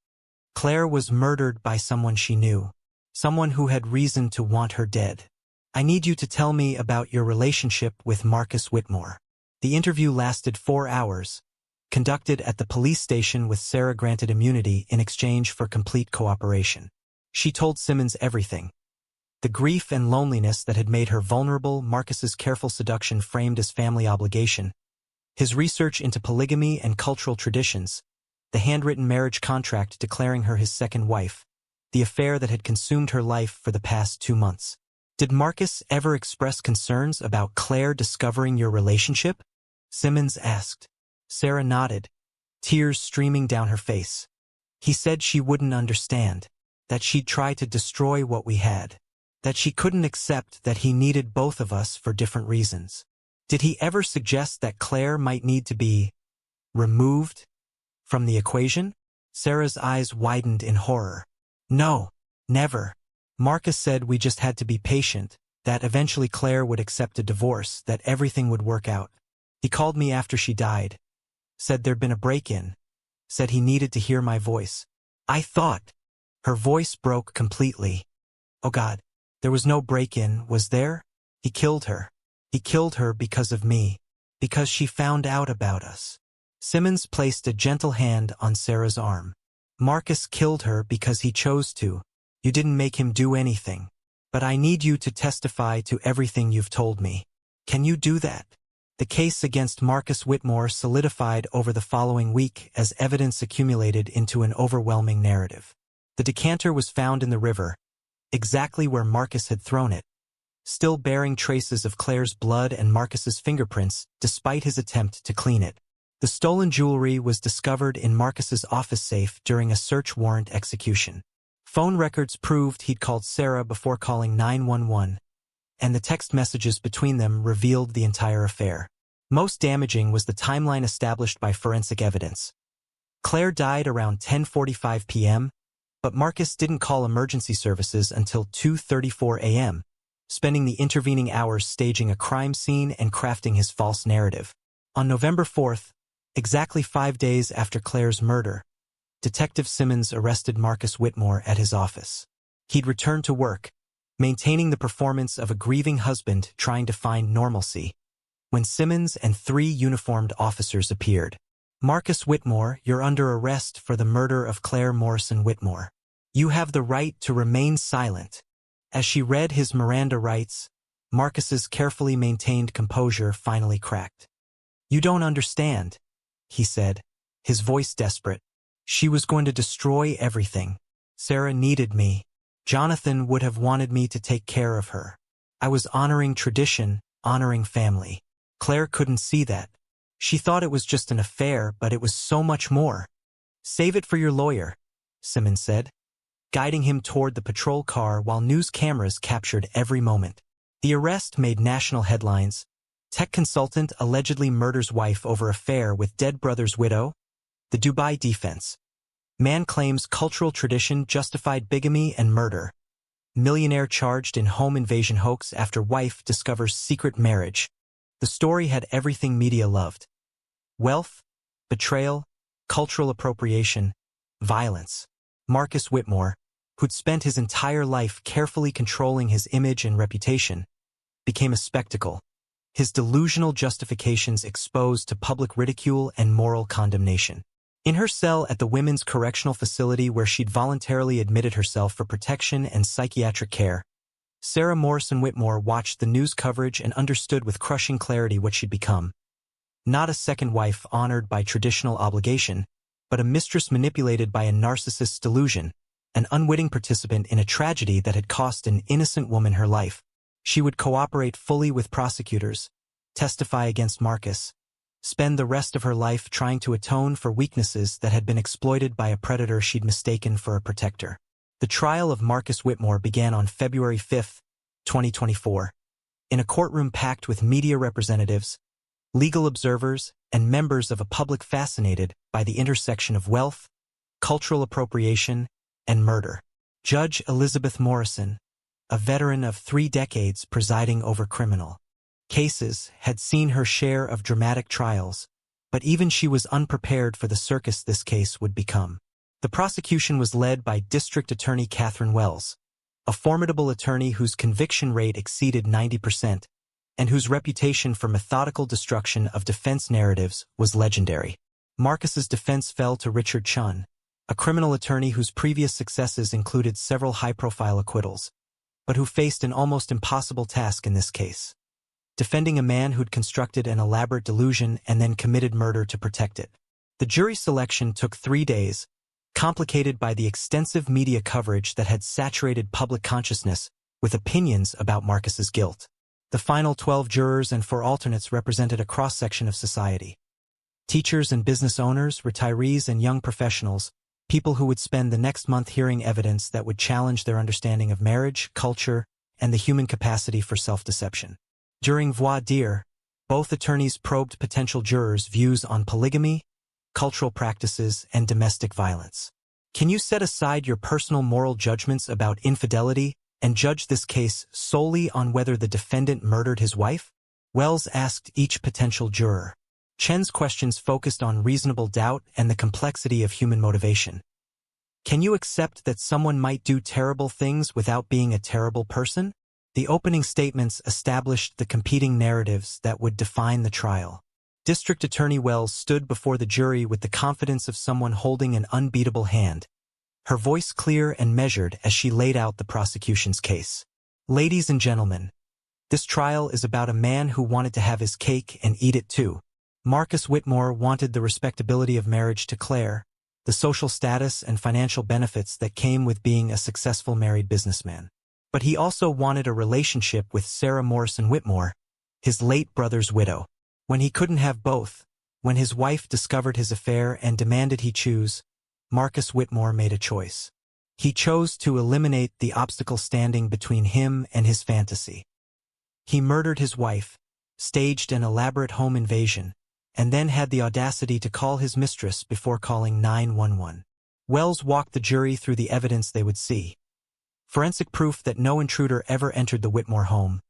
Claire was murdered by someone she knew, someone who had reason to want her dead. I need you to tell me about your relationship with Marcus Whitmore. The interview lasted 4 hours, conducted at the police station with Sarah granted immunity in exchange for complete cooperation. She told Simmons everything. The grief and loneliness that had made her vulnerable, Marcus's careful seduction framed as family obligation, his research into polygamy and cultural traditions, the handwritten marriage contract declaring her his second wife, the affair that had consumed her life for the past 2 months. Did Marcus ever express concerns about Claire discovering your relationship? Simmons asked. Sarah nodded, tears streaming down her face. He said she wouldn't understand, that she'd try to destroy what we had, that she couldn't accept that he needed both of us for different reasons. Did he ever suggest that Claire might need to be removed from the equation? Sarah's eyes widened in horror. No, never. Marcus said we just had to be patient, that eventually Claire would accept a divorce, that everything would work out. He called me after she died, said there'd been a break-in, said he needed to hear my voice. I thought. Her voice broke completely. Oh God, there was no break-in, was there? He killed her. He killed her because of me, because she found out about us. Simmons placed a gentle hand on Sarah's arm. Marcus killed her because he chose to. You didn't make him do anything. But I need you to testify to everything you've told me. Can you do that? The case against Marcus Whitmore solidified over the following week as evidence accumulated into an overwhelming narrative. The decanter was found in the river, exactly where Marcus had thrown it, still bearing traces of Claire's blood and Marcus's fingerprints despite his attempt to clean it. The stolen jewelry was discovered in Marcus's office safe during a search warrant execution. Phone records proved he'd called Sarah before calling 911, and the text messages between them revealed the entire affair. Most damaging was the timeline established by forensic evidence. Claire died around 10:45 p.m., but Marcus didn't call emergency services until 2:34 a.m., spending the intervening hours staging a crime scene and crafting his false narrative. On November 4th, exactly 5 days after Claire's murder, Detective Simmons arrested Marcus Whitmore at his office. He'd returned to work, maintaining the performance of a grieving husband trying to find normalcy, when Simmons and 3 uniformed officers appeared. Marcus Whitmore, you're under arrest for the murder of Claire Morrison Whitmore. You have the right to remain silent. As she read his Miranda rights, Marcus's carefully maintained composure finally cracked. You don't understand, he said, his voice desperate. She was going to destroy everything. Sarah needed me. Jonathan would have wanted me to take care of her. I was honoring tradition, honoring family. Claire couldn't see that. She thought it was just an affair, but it was so much more. Save it for your lawyer, Simmons said, guiding him toward the patrol car while news cameras captured every moment. The arrest made national headlines. Tech consultant allegedly murders wife over affair with dead brother's widow. The Dubai defense. Man claims cultural tradition justified bigamy and murder. Millionaire charged in home invasion hoax after wife discovers secret marriage. The story had everything media loved. Wealth, betrayal, cultural appropriation, violence. Marcus Whitmore, who'd spent his entire life carefully controlling his image and reputation, became a spectacle. His delusional justifications exposed to public ridicule and moral condemnation. In her cell at the Women's Correctional Facility where she'd voluntarily admitted herself for protection and psychiatric care, Sarah Morrison Whitmore watched the news coverage and understood with crushing clarity what she'd become. Not a second wife honored by traditional obligation, but a mistress manipulated by a narcissist's delusion, an unwitting participant in a tragedy that had cost an innocent woman her life. She would cooperate fully with prosecutors, testify against Marcus, spend the rest of her life trying to atone for weaknesses that had been exploited by a predator she'd mistaken for a protector. The trial of Marcus Whitmore began on February 5, 2024, in a courtroom packed with media representatives, legal observers, and members of a public fascinated by the intersection of wealth, cultural appropriation, and murder. Judge Elizabeth Morrison, a veteran of 3 decades presiding over criminal cases, had seen her share of dramatic trials, but even she was unprepared for the circus this case would become. The prosecution was led by District Attorney Catherine Wells, a formidable attorney whose conviction rate exceeded 90%, and whose reputation for methodical destruction of defense narratives was legendary. Marcus's defense fell to Richard Chun, a criminal attorney whose previous successes included several high-profile acquittals, but who faced an almost impossible task in this case: defending a man who'd constructed an elaborate delusion and then committed murder to protect it. The jury selection took 3 days, complicated by the extensive media coverage that had saturated public consciousness with opinions about Marcus's guilt. The final 12 jurors and 4 alternates represented a cross-section of society. Teachers and business owners, retirees and young professionals, people who would spend the next month hearing evidence that would challenge their understanding of marriage, culture, and the human capacity for self-deception. During voir dire, both attorneys probed potential jurors' views on polygamy, cultural practices, and domestic violence. Can you set aside your personal moral judgments about infidelity and judge this case solely on whether the defendant murdered his wife? Wells asked each potential juror. Chen's questions focused on reasonable doubt and the complexity of human motivation. Can you accept that someone might do terrible things without being a terrible person? The opening statements established the competing narratives that would define the trial. District Attorney Wells stood before the jury with the confidence of someone holding an unbeatable hand, her voice clear and measured as she laid out the prosecution's case. Ladies and gentlemen, this trial is about a man who wanted to have his cake and eat it too. Marcus Whitmore wanted the respectability of marriage to Claire, the social status and financial benefits that came with being a successful married businessman. But he also wanted a relationship with Sarah Morrison Whitmore, his late brother's widow. When he couldn't have both, when his wife discovered his affair and demanded he choose, Marcus Whitmore made a choice. He chose to eliminate the obstacle standing between him and his fantasy. He murdered his wife, staged an elaborate home invasion, and then had the audacity to call his mistress before calling 911. Wells walked the jury through the evidence they would see. Forensic proof that no intruder ever entered the Whitmore home,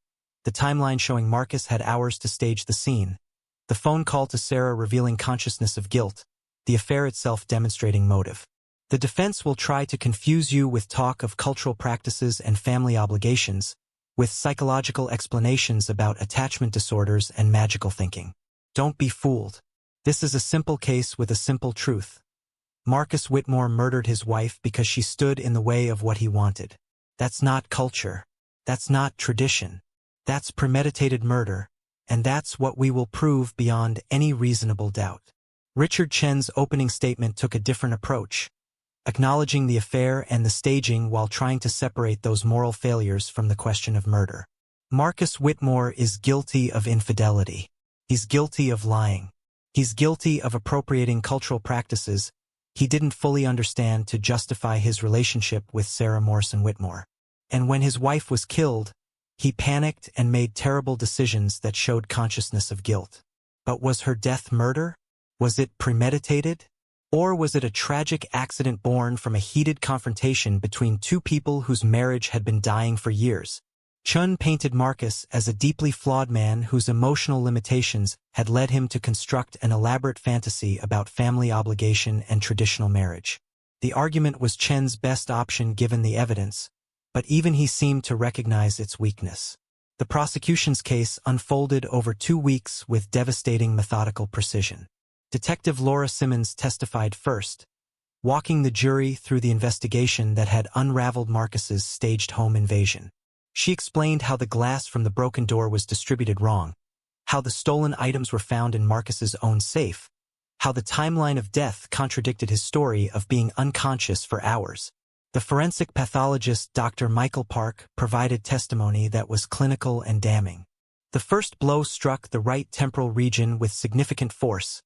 the timeline showing Marcus had hours to stage the scene, the phone call to Sarah revealing consciousness of guilt, the affair itself demonstrating motive. The defense will try to confuse you with talk of cultural practices and family obligations, with psychological explanations about attachment disorders and magical thinking. Don't be fooled. This is a simple case with a simple truth. Marcus Whitmore murdered his wife because she stood in the way of what he wanted. That's not culture. That's not tradition. That's premeditated murder, and that's what we will prove beyond any reasonable doubt. Richard Chen's opening statement took a different approach, acknowledging the affair and the staging while trying to separate those moral failures from the question of murder. Marcus Whitmore is guilty of infidelity. He's guilty of lying. He's guilty of appropriating cultural practices he didn't fully understand to justify his relationship with Sarah Morrison Whitmore. And when his wife was killed, he panicked and made terrible decisions that showed consciousness of guilt. But was her death murder? Was it premeditated? Or was it a tragic accident born from a heated confrontation between two people whose marriage had been dying for years? Chen painted Marcus as a deeply flawed man whose emotional limitations had led him to construct an elaborate fantasy about family obligation and traditional marriage. The argument was Chen's best option given the evidence, but even he seemed to recognize its weakness. The prosecution's case unfolded over 2 weeks with devastating methodical precision. Detective Laura Simmons testified first, walking the jury through the investigation that had unraveled Marcus's staged home invasion. She explained how the glass from the broken door was distributed wrong, how the stolen items were found in Marcus's own safe, how the timeline of death contradicted his story of being unconscious for hours. The forensic pathologist Dr. Michael Park provided testimony that was clinical and damning. The first blow struck the right temporal region with significant force,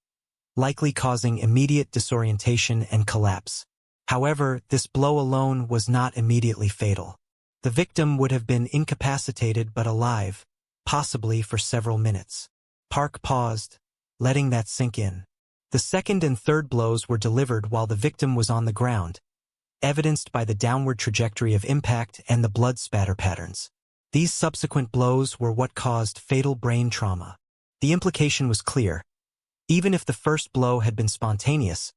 likely causing immediate disorientation and collapse. However, this blow alone was not immediately fatal. The victim would have been incapacitated but alive, possibly for several minutes. Park paused, letting that sink in. The second and third blows were delivered while the victim was on the ground, evidenced by the downward trajectory of impact and the blood spatter patterns. These subsequent blows were what caused fatal brain trauma. The implication was clear. Even if the first blow had been spontaneous,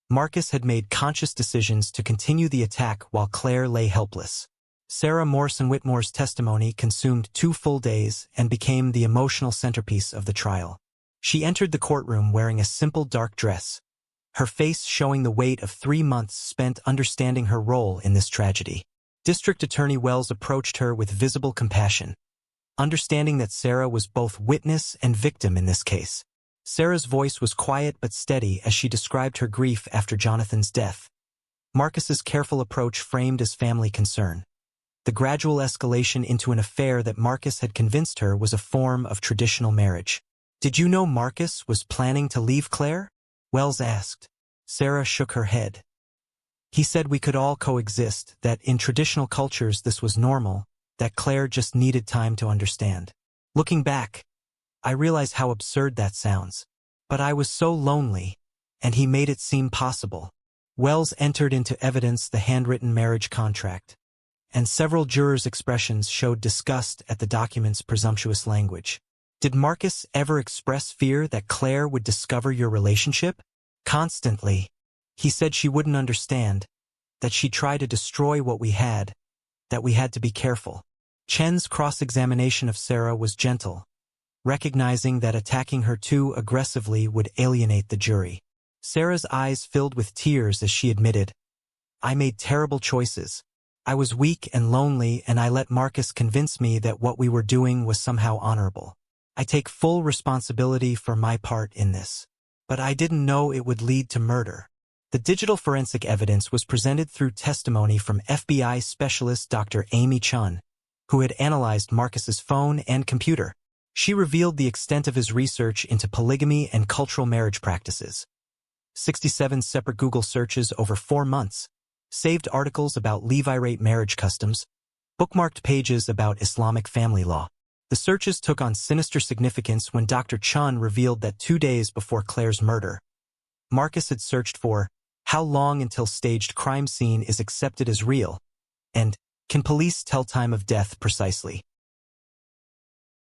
Marcus had made conscious decisions to continue the attack while Claire lay helpless. Sarah Morrison Whitmore's testimony consumed 2 full days and became the emotional centerpiece of the trial. She entered the courtroom wearing a simple dark dress, her face showing the weight of 3 months spent understanding her role in this tragedy. District Attorney Wells approached her with visible compassion, understanding that Sarah was both witness and victim in this case. Sarah's voice was quiet but steady as she described her grief after Jonathan's death, Marcus's careful approach framed as family concern. the gradual escalation into an affair that Marcus had convinced her was a form of traditional marriage. "Did you know Marcus was planning to leave Claire?" Wells asked. Sarah shook her head. "He said we could all coexist, that in traditional cultures this was normal, that Claire just needed time to understand. Looking back, I realize how absurd that sounds. But I was so lonely, and he made it seem possible." Wells entered into evidence the handwritten marriage contract, and several jurors' expressions showed disgust at the document's presumptuous language. "Did Marcus ever express fear that Claire would discover your relationship?" "Constantly. He said she wouldn't understand, that she'd try to destroy what we had, that we had to be careful." Chen's cross-examination of Sarah was gentle, recognizing that attacking her too aggressively would alienate the jury. Sarah's eyes filled with tears as she admitted, "I made terrible choices. I was weak and lonely, and I let Marcus convince me that what we were doing was somehow honorable. I take full responsibility for my part in this. But I didn't know it would lead to murder." The digital forensic evidence was presented through testimony from FBI specialist Dr. Amy Chun, who had analyzed Marcus's phone and computer. She revealed the extent of his research into polygamy and cultural marriage practices. 67 separate Google searches over 4 months, saved articles about Levirate marriage customs, bookmarked pages about Islamic family law. The searches took on sinister significance when Dr. Chun revealed that 2 days before Claire's murder, Marcus had searched for "how long until staged crime scene is accepted as real," and "can police tell time of death precisely?"